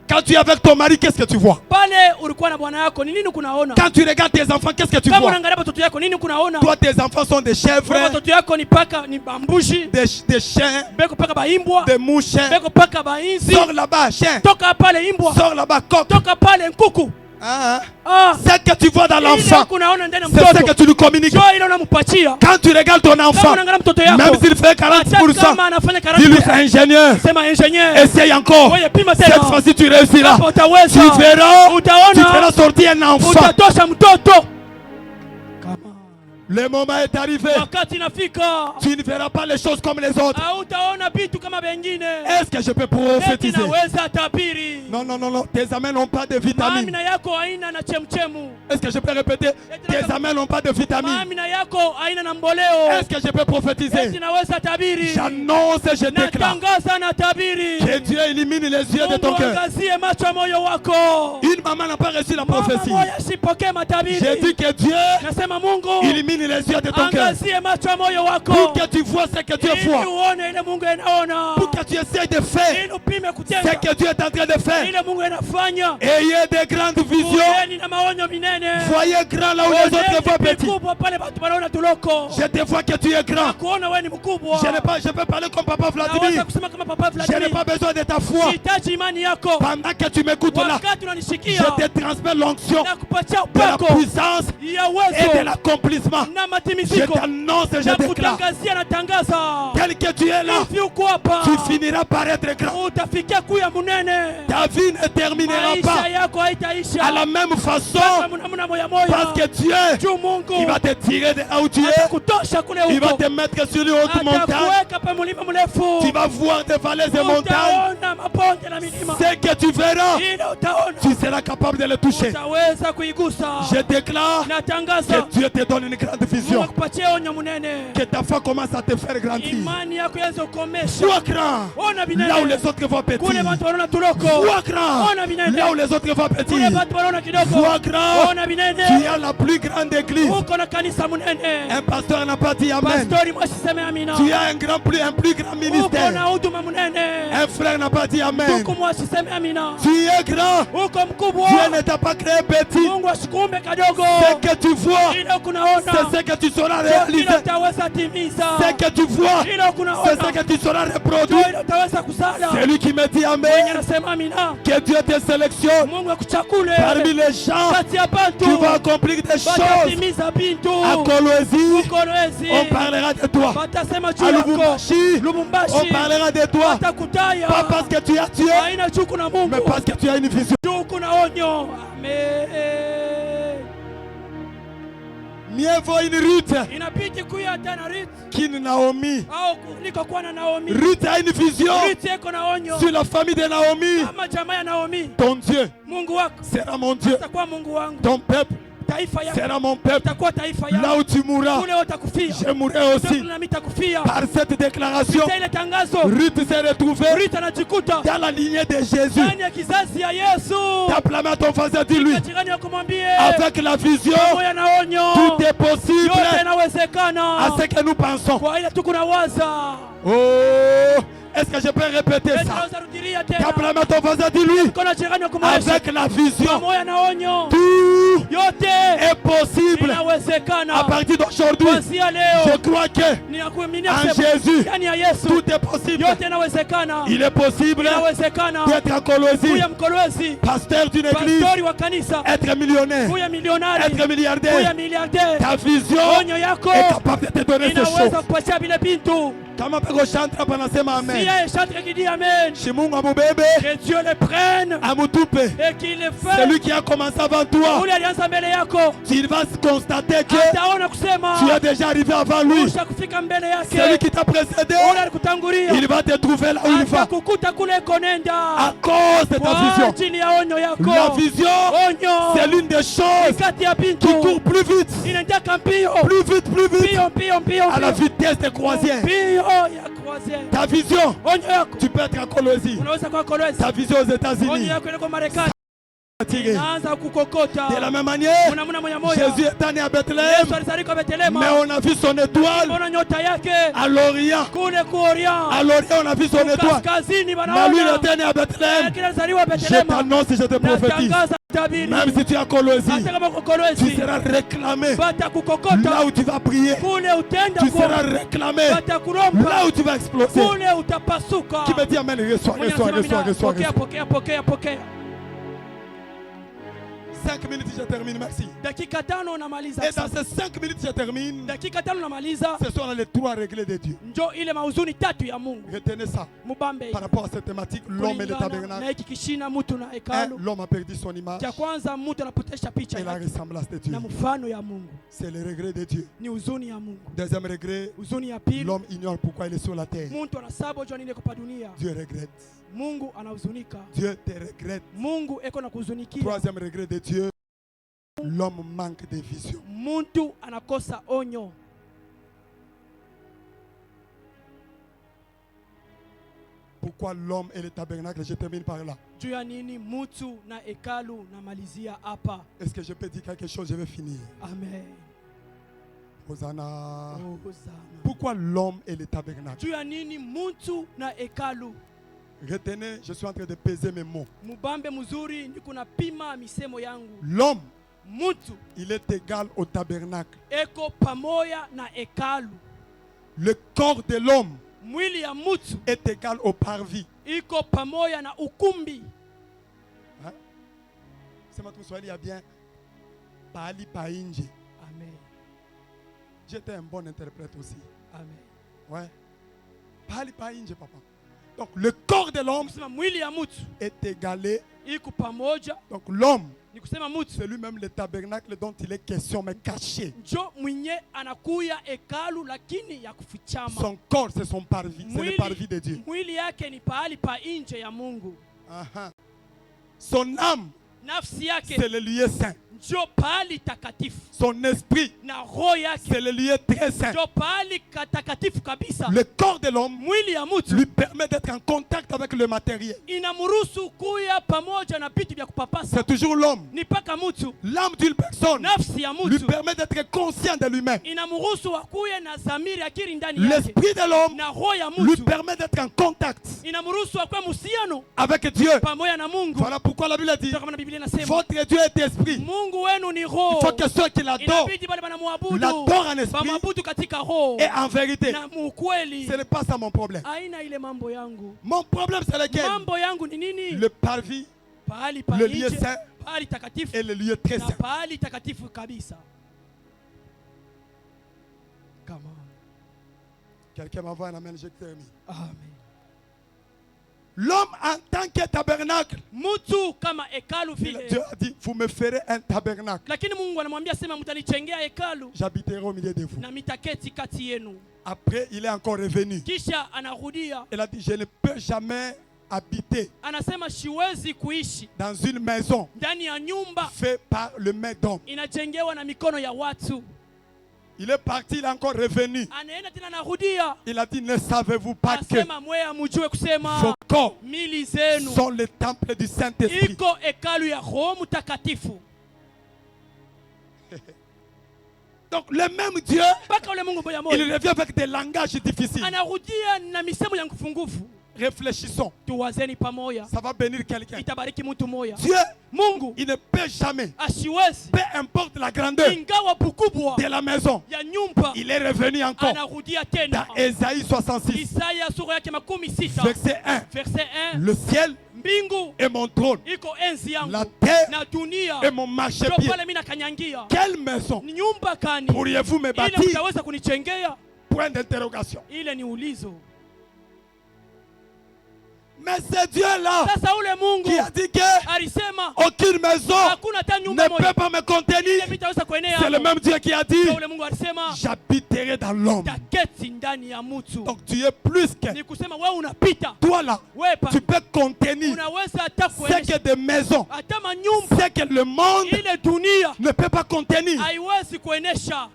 Quand tu es avec ton mari, qu'est-ce que tu vois? Pale ulikuwa na bwana yako ni nini kunaona? Quand tu regardes tes enfants, qu'est-ce que tu Kama vois? unaangalia watoto yako nini kunaona? Toi, tes enfants sont des Wewe chèvres, watoto yako ni paka ni bambushi, des chiens, beko paka baimbwa, des mouches. beko paka bainzi. Sors là-bas, chien. Toka pale imbwa, Sors là-bas, coq. toka pale nkuku. Ah, Ah, ce que tu vois dans ile l'enfant, kunaona ndani ya c'est ce que mtoto. tu lui communiques. Sio ile unampatia. Quand tu regardes ton Kama enfant, unaangalia mtoto même yako, s'il fait hata 40%, kama anafanya dis-lui 40%, ingénieur, sema ingenieur. essaye encore. Wewe pima Cette tena. fois-ci, tu réussiras. Hapo utaweza. Tu verras, tu Utaona. feras sortir un enfant. Utatosha mtoto. Le moment est arrivé. Wakati inafika. Tu ne verras pas les choses comme les autres. Hautaona vitu kama vingine. Est-ce que je peux Eti prophétiser? naweza tabiri. Non, non, non, non. Tes amens n'ont pas de vitamines. Maamina yako haina na chemchemu. Est-ce que je peux répéter? Tes amens n'ont pas de vitamines. Maamina yako haina na mboleo. Est-ce que je peux prophétiser? Eti naweza tabiri. J'annonce et je déclare Natangaza na tabiri. que Dieu illumine les yeux de ton Mungu cœur. angazie macho ya moyo wako. Une maman n'a pas reçu la Mama prophétie. moya sipokee matabiri. J'ai dit que Dieu Nasema Mungu illumine les yeux de ton cœur angazie macho ya moyo wako. pour que tu vois ce que Dieu Ili voit, uone ile Mungu anaona. pour que tu essayes de faire Ili upime ce kutenda. que Dieu est en train de faire. Ile Mungu anafanya. Ayez de grandes visions. Kuweni na maonyo minene. Voyez grand là où les autres voient petit. Mkubwa pale watu wanaona tuloko. Je te vois que tu es grand. Kuona wewe ni mkubwa. Je peux parler comme Papa Naweza Vladimir. kusema kama Papa Je n'ai Vladimir. pas besoin de ta foi. Sihitaji imani yako. Pendant que tu m'écoutes là, Wakati je unanishikia. te transmets l'onction Na kupatia de la upako puissance ya et de uwezo l'accomplissement. na Je matimiziko. t'annonce et je Na déclare, kutangazia na tangaza. tel que tu es là, Hivi uko hapa. tu finiras par être grand. Utafikia kuya munene. Ta vie ne terminera pas Maisha yako haitaisha. à la même façon Kama namna moya moya. parce que Dieu, Juu Mungu. il va te tirer de là où tu es, Atakutosha kule il va huko. te mettre sur une haute montagne, Atakuweka pa mulima mrefu. tu vas voir des vallées et montagnes. Utaona mabonde na milima. Ce que tu verras, Ile utaona. tu seras capable de le toucher. Utaweza kuigusa. Je déclare Natangaza. que Dieu te donne une grande Mungu vision, akupatie onyo munene. que ta foi commence à te faire grandir. Imani yako ianze kukomesha. Sois grand Ona là où binene. les autres voient petit. Kule watu wanaona tuloko. Sois grand Ona binene. là où les autres voient petit. Kule watu wanaona kidogo. Sois grand. Ona Tu binene. as la plus grande église. Uko na kanisa munene. Un pasteur n'a pas dit amen. Pastori mwasiseme amina. Tu as un plus grand Uko ministère. na huduma munene. Un frère n'a pas dit amen. Uko mwasiseme amina. Tu es grand. Uko mkubwa. Dieu ne t'a pas créé petit. Mungu asikuumbe kadogo. Ce que tu vois, Ile kunaona. c'est ce que tu sauras Ile réaliser. utaweza timiza. Ce que tu vois, Ile kunaona. c'est ce que tu sauras reproduire. Ile utaweza kusala. C'est lui qui me dit Mwenye amen. anasema amina. Que Dieu te sélectionne Mungu akuchakule. parmi les gens Kati ya bantu. qui vont accomplir des choses. Batatimiza bintu. À Kolwezi, Kolwezi. on parlera de toi. Batasema juu À yako. Lubumbashi, Lubumbashi. on parlera de toi. Batakutaya. Pas parce que tu as tué, Haina chuku na Mungu. mais parce que tu as une vision. Chuku na onyo. Amen. Mieux vaut une Ruth Inabidi kuya hata na Ruth qu'une Naomi. au kuliko kuwa na Naomi. Ruth a une vision Ruth yeko na onyo. sur la famille de Naomi. Kama jamaa ya Naomi. Ton Dieu Mungu wako sera mon Dieu. atakuwa Mungu wangu. Ton peuple Taifa yako sera mon peuple. itakuwa taifa Là yako. où tu mourras, Kule utakufia. je mourrai aussi. Ndio nami nitakufia. Par cette déclaration, Sasa ile tangazo. Ruth s'est retrouvée Ruth anajikuta dans la lignée de Jésus. ndani ya kizazi ya Yesu. Tape-la-main à ton voisin, dis-lui. Jirani yako mwambie. Avec la vision, Moyo na onyo. tout est possible Yote à inawezekana. ce que nous pensons. Kwa ile tuko na waza. Oh, est-ce que je peux répéter ça? Tunaweza rudilia tena. Tape-la-main à ton voisin, dis-lui. Kuna jirani yako mwambie. Avec la vision, Moyo na onyo. tout Yote est possible. À inawezekana. partir d'aujourd'hui, Kuanzia leo. je crois que Ninakuamini en Jésus, ndani ya Yesu. tout est possible. Yote inawezekana. Il est possible Inawezekana. d'être en Kolwezi, Kuya mkolwezi. pasteur d'une église, Pastori wa kanisa. être millionnaire, Kuya milionari. être Kuya milliardaire. miliardaire. Ta vision Onyo yako est capable de te donner ces inaweza choses. kupatia vile bintu. Kama peko chantra panasema S'il y amen. a un chantre qui dit Amen, Shimungu amubebe, que Dieu le prenne amutupe. et qu'il le fasse. Celui qui a commencé avant toi, Ule alianza mbele yako, il va constater que ataona kusema tu es déjà arrivé avant lui. ushakufika mbele Celui yake. qui t'a précédé, Ule alikutangulia, il va te trouver là où il va. atakukuta kule konenda. À cause de ta Kwa vision. ajili ya onyo La yako. vision, Onyo c'est l'une des choses kati ya qui bintu court plus vite, inaendeka mbio plus vite, plus vite, mbio mbio mbio à la mbio. vitesse des croisières. Mbio ya croisière. Ta vision, Onyo yako tu peux être en Colombie. unaweza kuwa Kolwezi. Ta vision aux Onyo États-Unis. yako ile kwa Marekani Fatigué. inaanza kukokota. De la même manière, Muna moya moya. Jésus est né à Yesu Bethléem, alizalika Bethlehema. mais on a vu son étoile Ona nyota yake à l'Orient. kule ku Orient. À l'Orient, on a vu son étoile. Kaskazini Mais lui, il banaona. était né à Bethléem. Kile alizaliwa Je Bethlehema. t'annonce et je te prophétise. Natangaza tabiri. Même si tu es à Colombie, Hata kama uko tu Kolwezi. seras réclamé. Batakukokota. Là où tu vas prier, Kule utenda tu seras kwa. réclamé. Batakuromba. Là où tu vas exploser. Kule utapasuka. Qui me dit amen, reçois, Mwenye reçois, anasema reçois, mina, reçois, pokea, reçois. pokea, pokea, pokea. 5 minutes, je termine, merci. Dakika 5 namaliza. Et dans ces 5 minutes, je termine. Dakika 5 namaliza. Ce sont les 3 règles de Dieu. Njo ile mauzuni 3 ya Mungu. Retenez ça. Mubambe. Par rapport à cette thématique, l'homme et le Kulingana na tabernacle. hiki kishina mtu na Un, hekalu. l'homme a perdu son image Cha kwanza mtu anapotesha picha et la yake ressemblance de Dieu. na mfano ya Mungu. C'est le regret de Dieu. Ni huzuni ya Mungu. Deuxième regret, Huzuni ya pili, l'homme ignore pourquoi il est sur la terre. mtu anasaba jua nini kwa dunia. Dieu regrette. Mungu anahuzunika. Dieu te regrette. Mungu eko na kuhuzunikia. Troisième regret de Dieu, l'homme manque de vision. Mtu anakosa onyo. Pourquoi l'homme et le tabernacle? Je termine par là. Juu ya nini mtu na hekalu na malizia hapa. Est-ce que je peux dire quelque chose? Je vais finir. Amen. Hosanna. Oh, Hosanna. Pourquoi l'homme et le tabernacle? Juu ya nini mtu na hekalu. Retenez, je suis en train de peser mes mots. Mubambe mzuri niko napima misemo yangu. L'homme, Mtu il est égal au tabernacle. eko pamoja na hekalu. Le corps de l'homme Mwili ya mtu est égal au parvis. iko pamoja na ukumbi. Hein? C'est ma Swahili a bien. Pali painje. Amen. J'étais un bon interprète aussi. Amen. Ouais. Pali painje, papa. Donc le corps de l'homme Kusema mwili ya mtu est égalé. iko pamoja. Donc l'homme, Ni kusema mtu c'est lui-même le tabernacle dont il est question, mais caché. njo mwenye anakuya hekalu lakini ya kufichama. Son corps, c'est son parvis. C'est le parvis de Dieu. Mwili yake ni pahali pa nje ya Mungu. Aha. Son âme, Nafsi yake c'est le lieu saint. njo pahali takatifu. Son esprit, Na roho yake c'est le lieu très saint. njo pahali katakatifu kabisa. Le corps de l'homme Mwili ya mtu lui permet d'être en contact avec le matériel. inamruhusu kuya pamoja na vitu vya kupapasa. C'est toujours l'homme. Ni paka mtu. L'âme d'une personne Nafsi ya lui mtu permet d'être conscient de lui-même. inamruhusu akuye na dhamiri akili ndani yake. L'esprit de l'homme Na roho ya lui mtu permet d'être en contact inamruhusu akuwe muhusiano avec Dieu. pamoja na Mungu. Voilà pourquoi la Bible dit, Ndio kama na Biblia inasema votre Dieu est esprit. Mungu wenu ni Il roho. faut que ceux qui l'adorent Inabidi bale banamwabudu l'adorent en esprit bamwabudu katika roho et en vérité. na mukweli. Ce n'est pas ça mon problème. Aina ile mambo yangu. Mon problème c'est lequel? Mambo yangu ni nini? Le parvis, Pahali pa le lieu nje, saint pahali takatifu et le lieu très na saint. pahali takatifu kabisa. Come on. Quelqu'un m'envoie un amen, je termine. Amen. L'homme en tant que tabernacle, Mtu kama hekalu Dieu vile. a dit, vous me ferez un tabernacle. Lakini Mungu anamwambia sema mtanichengea hekalu J'habiterai au milieu de vous. na mitaketi kati yenu. Après, il est encore revenu. Kisha anarudia. Il a dit, je ne peux jamais habiter Anasema siwezi kuishi dans une maison ndani ya nyumba faite par le main d'homme. inajengewa na mikono ya watu. Il est parti, il est encore revenu. Anaenda tena anarudia. Il a dit, ne savez-vous pas que Anasema mwea mujue vos kusema corps mili zenu sont le temple du Saint-Esprit? iko hekalu ya Roho Mtakatifu. Donc le même Dieu, Mpaka ule Mungu moja il moja revient avec des langages difficiles. anarudia na misemo ya ngufungufu. Réfléchissons, Tuwazeni pamoja, ça va bénir quelqu'un. itabariki mtu moja. Dieu, Mungu il ne peut jamais, asiwezi, peu importe la grandeur ingawa bukubwa de la maison, ya nyumba, il est revenu encore anarudia tena. dans Ésaïe 66, Isaya sura yake 16 verset 1. verset 1. Le ciel Mbingu est mon trône, iko enzi yangu la terre na dunia est mon marchepied. ndio pale mimi nakanyangia. Quelle maison Ni nyumba kani pourriez-vous me ile bâtir? mtaweza kunichengea? point d'interrogation. Ile ni ulizo. Mais c'est Dieu-là Sasa ule Mungu qui a dit que alisema aucune maison hakuna hata nyumba ne peut moja pas me contenir. itaweza kuenea. C'est le même Dieu qui a dit Ule Mungu alisema j'habiterai dans l'homme. taketi ndani ya mtu. Donc tu es plus que Ni kusema wewe unapita. toi là. Wewe Tu peux contenir unaweza hata ce kuenesha que des maisons, hata manyumba ce que le monde ile dunia ne peut pas contenir. haiwezi kuenesha.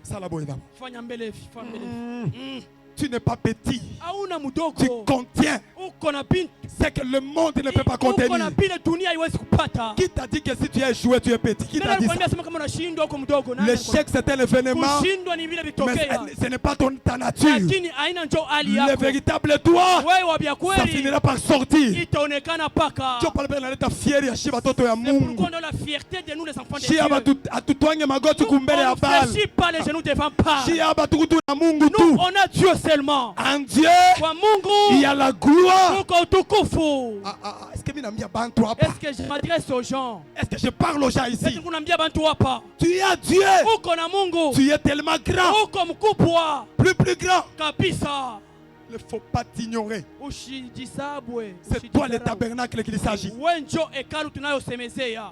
Salaboy d'abord. Fanya mbele, fanya mbele. Tu n'es pas petit. Hauna Tu mdogo. contiens Uko na binti. ce que le monde ne peut pas Uko contenir. na vile dunia haiwezi kupata. Qui t'a dit que si tu es joué, tu es petit? Qui Nani t'a dit ça? alikwambia sema kama unashindwa uko mdogo? Nani L'échec, c'est un événement, kushindwa ni vile mais vitokea. ce n'est pas ta nature. Lakini haina njoo hali Le yako. véritable toi, Wewe wa vya ça kweli finira par sortir. itaonekana paka. Tu parles bien de fieri ya shiba toto ya C'est pourquoi Mungu. on a la fierté de nous les enfants de Shia Dieu. atutwange magoti Nous, kumbele on ya ne Baal. fléchit pas les genoux devant pas. Shia batukutu na Mungu Nous, tu. on a Dieu seulement. En Dieu, Kwa il Mungu y a la gloire. tuko utukufu. Est-ce que mina mbia bantu hapa? Est-ce que je m'adresse aux gens? Est-ce que je parle aux gens Est-ce ici? que kunaambia bantu hapa? Tu es à Dieu. Uko na Mungu. Tu es tellement grand, Uko mkubwa plus grand. kabisa. Il ne faut pas t'ignorer. Usijisabwe. C'est toi le tabernacle qu'il s'agit. Wewe ndio hekalu tunayosemezea.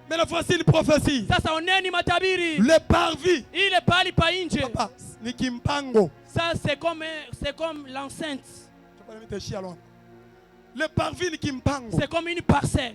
Mais la voici une prophétie. Sasa oneni matabiri. Le parvis. Ile pali pa nje. Papa, ni kimpango. Ça c'est comme l'enceinte. Le parvis ni kimpango. C'est comme une parcelle.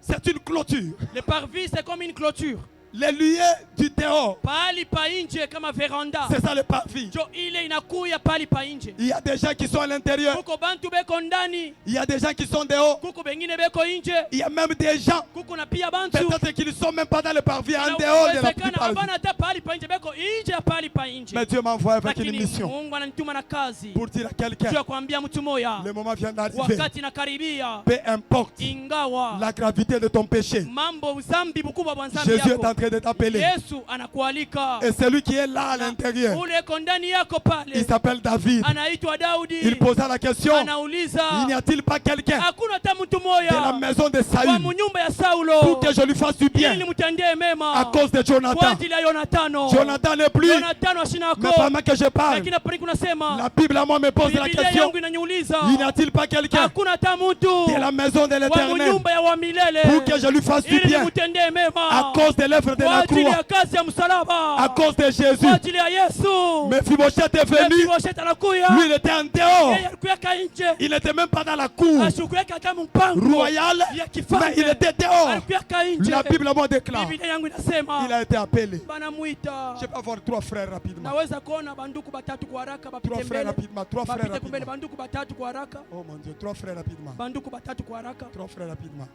C'est une clôture. Le parvis c'est comme une clôture. Les lieux du dehors. Pali pa nje kama veranda. C'est ça le parvis. Jo ile inakuya pali pa nje. Il y a des gens qui sont à l'intérieur. Kuko bantu beko ndani. Il y a des gens qui sont dehors. Kuko bengine beko nje. Il y a même des gens. Kuko na pia bantu. Peut-être qu'ils ne sont même pas dans le parvis, en dehors de la Inawezekana parvis. habana hata pali pa nje beko nje ya pali pa nje. Mais Dieu m'a envoyé avec une Lakini mission Mungu ananituma na kazi. pour dire à quelqu'un, Sio kuambia mtu moya. le moment vient d'arriver. Wakati nakaribia. Peu importe Ingawa la gravité de ton péché, mambo zambi bukubwa bwa zambi Jésus est yako. en train de t'appeler. Yesu anakualika. Et celui qui est là à l'intérieur, Ule ko ndani yako il pale. s'appelle David. Anaitwa Daudi. Il posa la question, il Anauliza. n'y a-t-il pas quelqu'un Hakuna hata mtu de la moya maison de wa Saül munyumba ya pour Saulo que je lui fasse du bien ili mtendee mema à cause de kwa Jonathan? ajili ya Yonatano. Jonathan n'est plus, Yonatano ashina mais yako. pendant que je parle, Lakini hapa kunasema la Bible à moi me pose la Biblia question, yangu inaniuliza. il n'y a-t-il pas quelqu'un Hakuna hata mtu de la maison de wa l'Éternel munyumba ya wa milele pour que je lui fasse du ili bien mtendee mema à cause de l'œuvre de kwa la ajili croix, ya kazi ya msalaba. à cause de Jésus? Kwa ajili ya Yesu. Mephibosheth est venu, Mephibosheth anakuya. lui il était en dehors, Yeye alikuya nje. il n'était même pas dans la cour Ashukuya kama mpango royale, ya kifalme. mais il était dehors. Alikuya nje. La Bible à moi déclare, Biblia yangu inasema il a été appelé. banamuita. Je peux avoir trois frères rapidement. Naweza kuona banduku batatu kwa haraka Trois bapite frères mbele. rapidement, trois frères Bapite kumbele rapidement. banduku batatu kwa haraka. Oh mon Dieu, trois frères rapidement. Banduku batatu kwa haraka. Trois frères rapidement.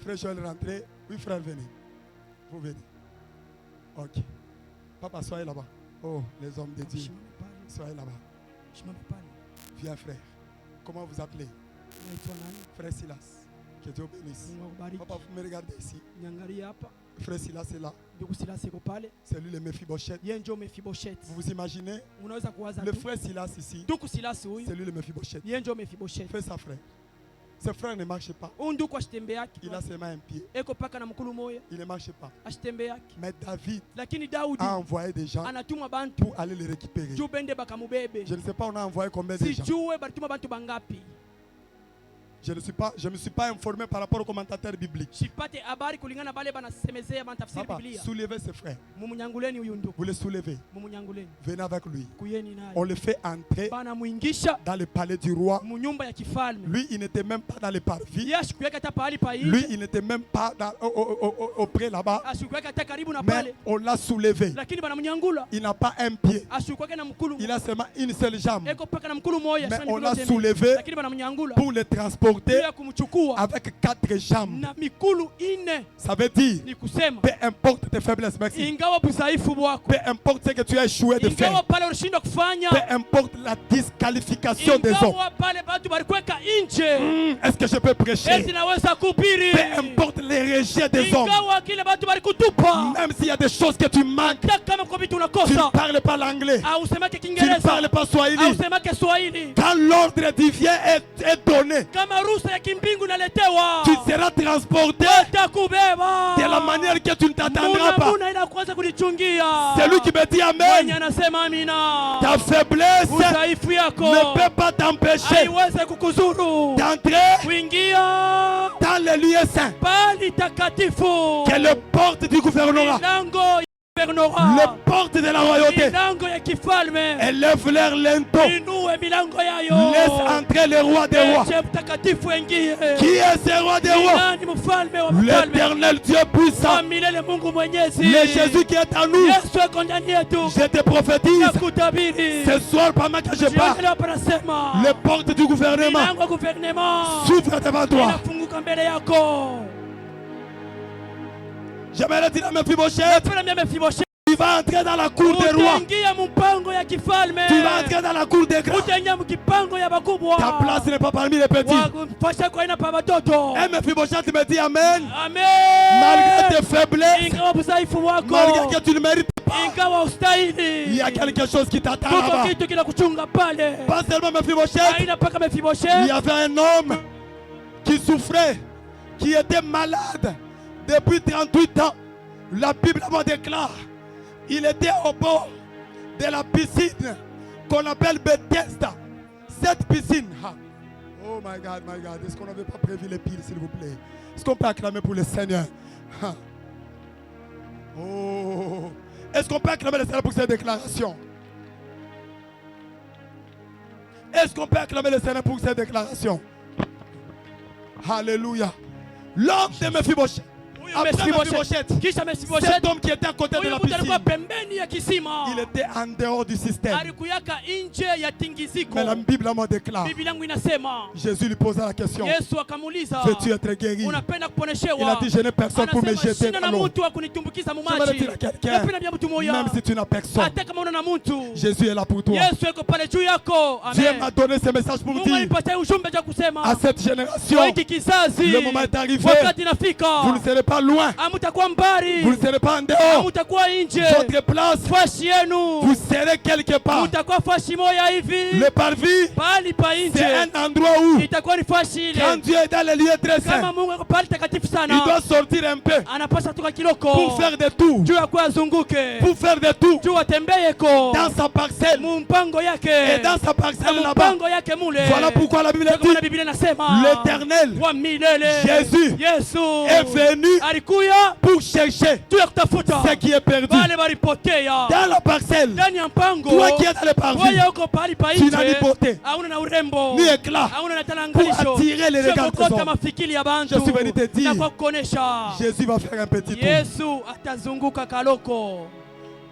Frère Joël rentrez. Oui, frère, venez. Vous venez. Ok. Papa, soyez là-bas. Oh, les hommes de Dieu. Soyez là-bas. Viens, frère. Comment vous appelez? Frère Silas. Que Dieu bénisse. Papa, vous me regardez ici. Frère Silas est là. C'est lui le Mephibosheth. Vous vous imaginez? Le frère Silas ici. C'est lui le Mephibosheth. Fais ça, frère. Ce frère ne marche pas. Il a seulement un pied. Il ne marche pas. Mais David a envoyé des gens pour aller le récupérer. Je ne sais pas on a envoyé combien de gens. Je ne suis pas informé par rapport aux commentateurs bibliques. Papa, soulevez ce frère. Vous le soulevez. Venez avec lui. On le fait entrer dans le palais du roi. Lui, il n'était même pas dans le parvis. Lui, il n'était même pas auprès là-bas. Mais on l'a soulevé. Il n'a pas un pied. Il a seulement une seule jambe. Mais on l'a soulevé pour le transporter avec 4 jambes. Ça veut dire, peu importe tes faiblesses, merci. Peu importe ce que tu as échoué de faire. Peu importe la disqualification des hommes. Est-ce que je peux prêcher? Peu importe les rejets des hommes. Même s'il y a des choses que tu manques. Tu ne parles pas l'anglais. Tu ne parles pas swahili. Quand l'ordre divin est donné, kama ruhusa ya kimbingu naletewa, tu seras transporté watakubeba de la manière que tu ne t'attendras pas. muna ila kwanza kulichungia. Celui qui me dit Mwenye Amen, anasema amina. ta faiblesse Udhaifu yako ne peut pas t'empêcher haiweze kukuzuru d'entrer kuingia dans les lieux saints. pali takatifu, Que les portes du gouvernorat, milango ya gouvernorat, les portes de la royauté, milango ya kifalme élèvent leur linteau. inue milango yayo, Laisse entrer le roi des rois. eche mtakatifu engie. Qui est ce roi des rois? Nani mfalme wa mfalme? L'éternel Dieu puissant. Wa milele Mungu mwenyezi. Le Jésus qui est en nous. Yesu yuko ndani yetu. Je te prophétise, Nakutabiri. ce soir pendant que je parle, Jioni leo panasema, les portes du gouvernement milango ya gouvernement s'ouvrent devant toi. inafunguka mbele yako. J'aimerais dire à Mephibosheth, Napenda mia Mefiboshethi, tu vas entrer dans la cour des rois. utaingia mpango ya kifalme. Tu vas entrer dans la cour des grands. Utaingia mkipango ya bakubwa. Ta place n'est pas parmi les petits. Nafasi yako haina pa watoto. Et Mephibosheth me dit Amen. Amen. Malgré tes faiblesses, Ingawa udhaifu wako, malgré que tu ne mérites pas, ingawa il y a ustahili, quelque chose qui t'attend kuko là-bas. kitu kinakuchunga pale. Pas seulement Mephibosheth, Haina paka il y Mefiboshethi. avait un homme qui souffrait, qui était malade depuis 38 ans. La Bible me déclare, il était au bord de la piscine qu'on appelle Bethesda. Cette piscine, oh my God, est-ce qu'on n'avait pas prévu les piles, s'il vous plaît? Est-ce qu'on peut acclamer pour le Seigneur? Oh, est-ce qu'on peut acclamer le Seigneur pour cette déclaration? Est-ce qu'on peut acclamer le Seigneur pour cette déclaration? Alléluia. L'homme de Mephibosheth. Après Mephibosheth, Kisha cet Mefiboshethi, homme qui était à côté de huyu la mtu alikuwa piscine, pembeni ya kisima, il était en dehors du système. alikuyaka nje ya tingiziko. Mais la Bible me déclare, Biblia yangu inasema, Jésus lui posa la question, Yesu akamuuliza, veux-tu être guéri? unapenda Il a kuponeshewa? dit, je n'ai personne pour me Anasema, jeter sina dans na l'eau. mtu wa kunitumbukiza Je vais mumaji. dire à quelqu'un, Napenda mbia mtu moya, même si tu n'as personne, hata kama una na mtu, Jésus est là pour toi. Yesu yuko pale juu yako. Dieu Amen. m'a donné ce message pour Mungu dire alipatia ujumbe ja à kusema cette génération, kwa hiki kizazi, le moment est arrivé, wakati nafika, vous ne serez pas loin, hamutakuwa mbali, vous ne serez pas en dehors. hamutakuwa nje, Votre place, fashi yenu vous serez quelque part. mutakuwa fashi moya hivi, Le parvis, pahali pa c'est nje un endroit où, itakuwa ni fashi quand ile. Dieu est dans les lieux très Kama saints, Mungu ako pahali takatifu il sana, doit sortir un peu anapasha toka kiloko pour faire des tours, juu ya kuwa azunguke, pour faire des tours juu atembeyeko dans sa parcelle. mumpango Et yake, dans sa na parcelle là-bas, mumpango yake mule. voilà pourquoi la Bible Ndio maana dit, Biblia inasema l'Éternel wa milele Jésus Yesu est venu alikuya pour chercher juu ya kutafuta ce qui est perdu. wale walipotea Dans la parcelle, ndani ya mpango. toi qui es dans le parvis, Wewe uko pahali pa tu n'as ni nje, beauté, hauna na urembo, ni éclat, hauna na pour talangalisho, attirer les regards des kukota hommes. mafikiri ya bantu Je suis venu te dire, na kwa kuonesha Jésus va faire un petit tour. Yesu atazunguka kaloko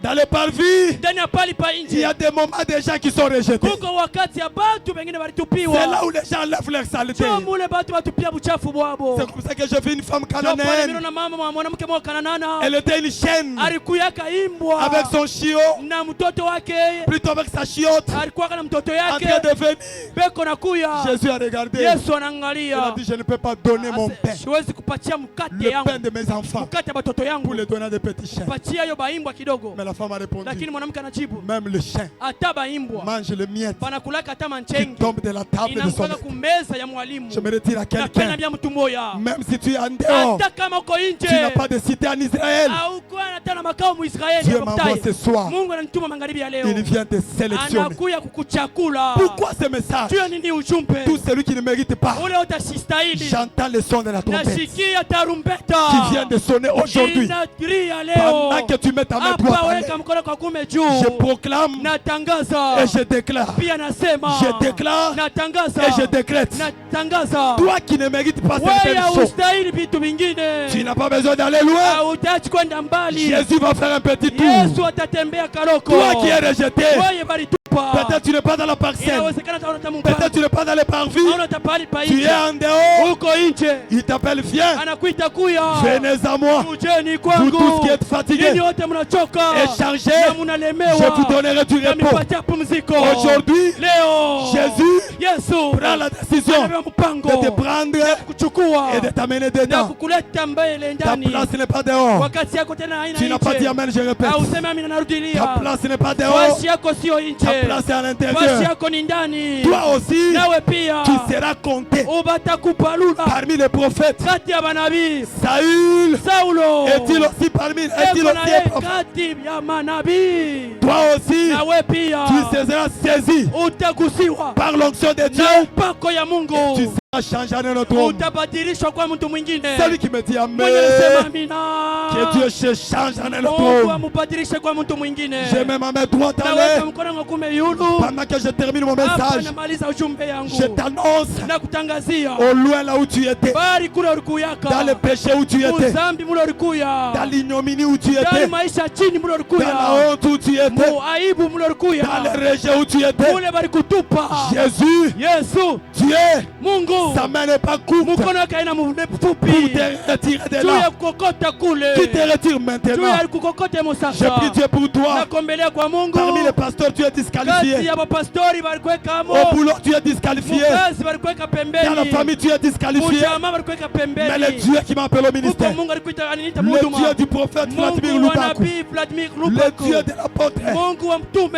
Dans le parvis, ndani ya pahali pa il y a nje. des moments des gens qui sont rejetés. Kuko wakati ya batu wengine C'est là walitupiwa, où les gens lèvent leur saleté. sio mule batu watupia buchafu bwabo. C'est comme ça que j'ai vu une femme Ndio pale cananéenne. na mama mwanamke mwa Kananana Elle était une chienne alikuyaka imbwa avec son chiot, na mtoto wake, plutôt avec sa chiotte, alikuwa na mtoto en yake train de venir. beko na kuya. Jésus a regardé. Yesu Il a anaangalia, dit, je ne peux pas donner mon pain, siwezi kupatia mkate le yangu, pain de mes enfants, mkate ya batoto pour yangu, le donner à des petits chiens. patia hiyo baimbwa kidogo. Mais la femme a répondu, Lakini mwanamke anajibu, même le chien hata baimbwa mange le miette banakulaka hata qui manchengi tombe de la table de son inamkaka maître. kumeza ya mwalimu. Je me retire à Napenda quelqu'un, bia mtu moya, même si tu es en dehors, hata kama uko tu n'as nje pas de cité en Israël, au kuwa hata na makao Muisraeli Dieu hapo m'envoie mtaani. ce soir. Mungu ananituma magharibi ya leo, Il vient te sélectionner. anakuya kukuchakula. Pourquoi ce message? Tuyo nini ujumbe Tout celui qui ne mérite pas, ule utasistahili. j'entends le son de la trompette Nasikia tarumbeta qui vient de sonner aujourd'hui. inalia leo. Pendant que tu mets ta main droite Hapa en weka l'air, mkono kwa kume je juu, proclame natangaza et je déclare, pia nasema, je déclare natangaza et je décrète. natangaza, Toi qui ne mérites pas wewe certaines choses, ustahili vitu vingine, tu n'as pas besoin d'aller loin. hautachi kwenda mbali. Jésus va faire un petit tour. Yesu atatembea kaloko. Toi qui es rejeté, Wewe balitupa, peut-être tu n'es pas dans la parcelle, inawezekana taona peut-être tu n'es pas dans les parvis, hauna tapali pa tu es nje, en dehors, uko nje, il t'appelle, viens, anakuita kuya, venez à moi, ujeni vous tous kwangu, qui êtes fatigués ninyi wote mnachoka et chargés, na je mnalemewa, vous donnerai du repos. namipatia pumziko. Aujourd'hui, Leo Jésus Yesu prend la décision anabeba mpango de te prendre kuchukua et de t'amener na dedans. kukuleta mbele Ta ndani. place n'est pas dehors. Wakati yako tena haina Tu n'as pas dit nje. amen, je répète. Auseme amina, Ta narudilia. place n'est pas dehors. Washi yako sio Ta nje. place est à Washi l'intérieur. yako ni ndani. Toi aussi, Nawe pia tu seras compté ubatakupalula parmi les prophètes. kati ya manabii. Saül Saulo est-il aussi parmi est-il eko na aussi ye un prophète? kati ya manabii. Toi aussi, Nawe pia tu seras saisi utagusiwa par l'onction de Dieu. na upako ya Mungu. Tu seras changé en un autre homme. Utabadilishwa kwa mtu mwingine. Celui qui me dit Mwenye anasema amen, amina. que Dieu se change en un autre Mungu homme. amubadilishe kwa mtu mwingine. Je mets ma main droite en Naweka l'air. mkono wangu kume yulu. Pendant que je termine mon Hapa message, namaliza ujumbe yangu. je t'annonce Na kutangazia au loin là où tu étais, bari kule ulikuyaka. dans le péché où tu étais, Uzambi mule ulikuya. dans l'ignominie où tu Ndani étais, maisha chini mule dans ulikuya. la honte où tu étais, Mu aibu mule ulikuya. dans le rejet où tu étais. Mule bari kutupa. Jésus, Yesu Dieu, Mungu sa main n'est pas courte mkono wake haina pour mfupi. te retirer de Juu ya là. kukokota kule. Qui te retire Juu maintenant? ya kukokote Je musasa. prie Dieu pour toi. Nakombelea kwa Mungu. Parmi les pasteurs, tu es Kazi disqualifié. ya mapastori balikuwekamo. Au boulot, tu es disqualifié. Mukazi balikuweka pembeni. Dans la famille, tu es disqualifié. Mujamaa balikuweka pembeni. Mais le Dieu qui m'appelle au Huko ministère, Mungu alikuita aniniita le mhuduma. Dieu du prophète Vladimir Mungu wa Lubaku, nabii Vladimir le Lubaku. Dieu de l'apôtre Mungu wa mtume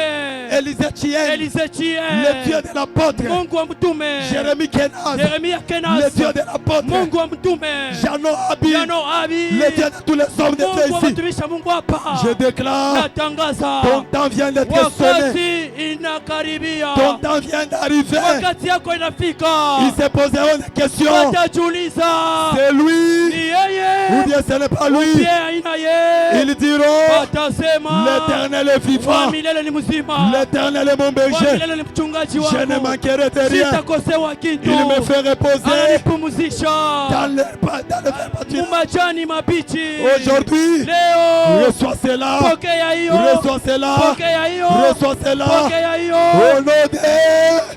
Élisée Chien, Elise Chie. le Dieu de l'apôtre Mungu wa mtume Jérémie Kenaz, Yeremia le Kenas. Dieu de l'apôtre Mungu wa mtume Jano Abi, Jano Abi. le Dieu de tous les hommes de Mungu wa Dieu ici. watumisha Mungu hapa. Je déclare, Natangaza ton temps vient d'être sonné, wakati inakaribia. ton temps vient d'arriver. Wakati yako inafika. Ils se poseront des questions. Watajiuliza C'est ni lui ou yeye bien ce n'est pas lui. pia haina yeye. Ils diront, Watasema l'Éternel est wa vivant, milele ni mzima, l'Éternel est mon wa berger, milele ni mchungaji je ne wangu, manquerai de rien. sitakosewa kitu. Il me fait reposer Ananipumzisha dans le pâturage. mumajani mabichi. Aujourd'hui, Leo reçois cela, pokea hiyo, reçois cela, pokea hiyo, reçois cela. pokea hiyo. Au nom de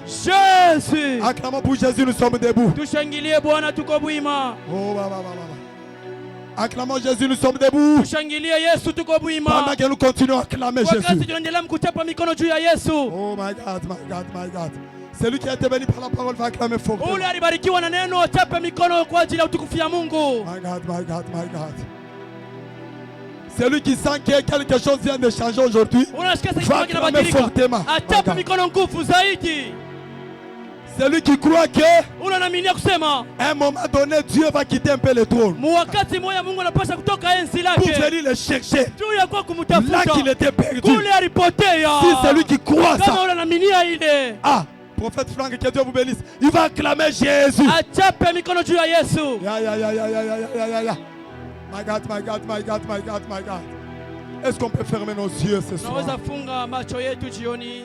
Jésus. acclamons pour Jésus, nous sommes debout. Tushangilie Bwana, tuko bwima. Oh, acclamons Jésus, nous sommes debout. Tushangilie Yesu, tuko bwima. Pendant que nous continuons à acclamer Wakati Jésus. tunaendelea mkuchapa mikono juu ya Yesu. Oh my God, my God, my God. Celui qui a été béni par la parole va acclamer fort. Ule alibarikiwa na neno, achape mikono kwa ajili ya utukufu ya Mungu. My God, my God, my God. Celui qui sent que quelque chose vient de changer aujourd'hui, Unasikia sasa va kitu acclamer kinabadilika. fortement. Achape mikono nguvu zaidi. Celui qui croit que Ule anaaminia kusema à un moment donné, Dieu va quitter un peu le trône muwakati moya Mungu anapasha kutoka enzi pour lake venir le chercher. juu ya kwa Là kumtafuta qu'il était perdu. kule alipotea. Si celui qui croit Kama ça, ule anaaminia ile, ah, prophète Franck, que Dieu vous bénisse, il va acclamer Jésus. achape mikono juu ya Yesu. Ya, ya, ya, ya, ya, ya, ya, ya, ya. My God, my God, my God, my God, my God. Est-ce qu'on peut fermer nos yeux ce soir? Tunaweza funga macho yetu jioni,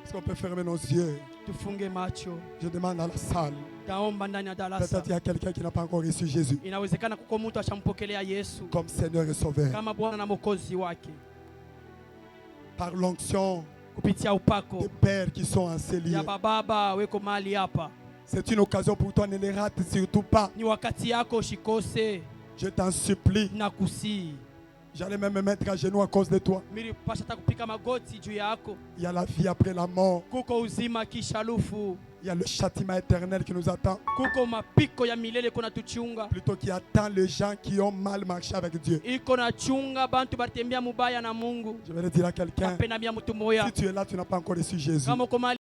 Est-ce qu'on peut fermer nos yeux? tufunge macho. Je demande à la salle. Taomba ndani ya darasa. Peut-être il y a quelqu'un qui n'a pas encore reçu Jésus Inawezekana kuko mtu ashampokelea Yesu comme Seigneur et Sauveur. kama Bwana na Mwokozi wake Par l'onction kupitia upako des pères qui sont enseignés. ya bababa weko mahali hapa. C'est une occasion pour toi, ne les rate surtout pas. Ni wakati yako, usikose Je t'en supplie. na kusii. J'allais même me mettre à genoux à cause de toi. Milipasha hata kupika magoti juu yako. Il y a la vie après la mort. Kuko uzima kisha lufu. Il y a le châtiment éternel qui nous attend. Kuko mapiko ya milele kuna tuchunga. Plutôt qui attend les gens qui ont mal marché avec Dieu. Iko na chunga bantu batembea mubaya na Mungu. Je vais le dire à quelqu'un. Apenda mia mtu moya. Si tu es là, tu n'as pas encore reçu Jésus. Kama uko mahali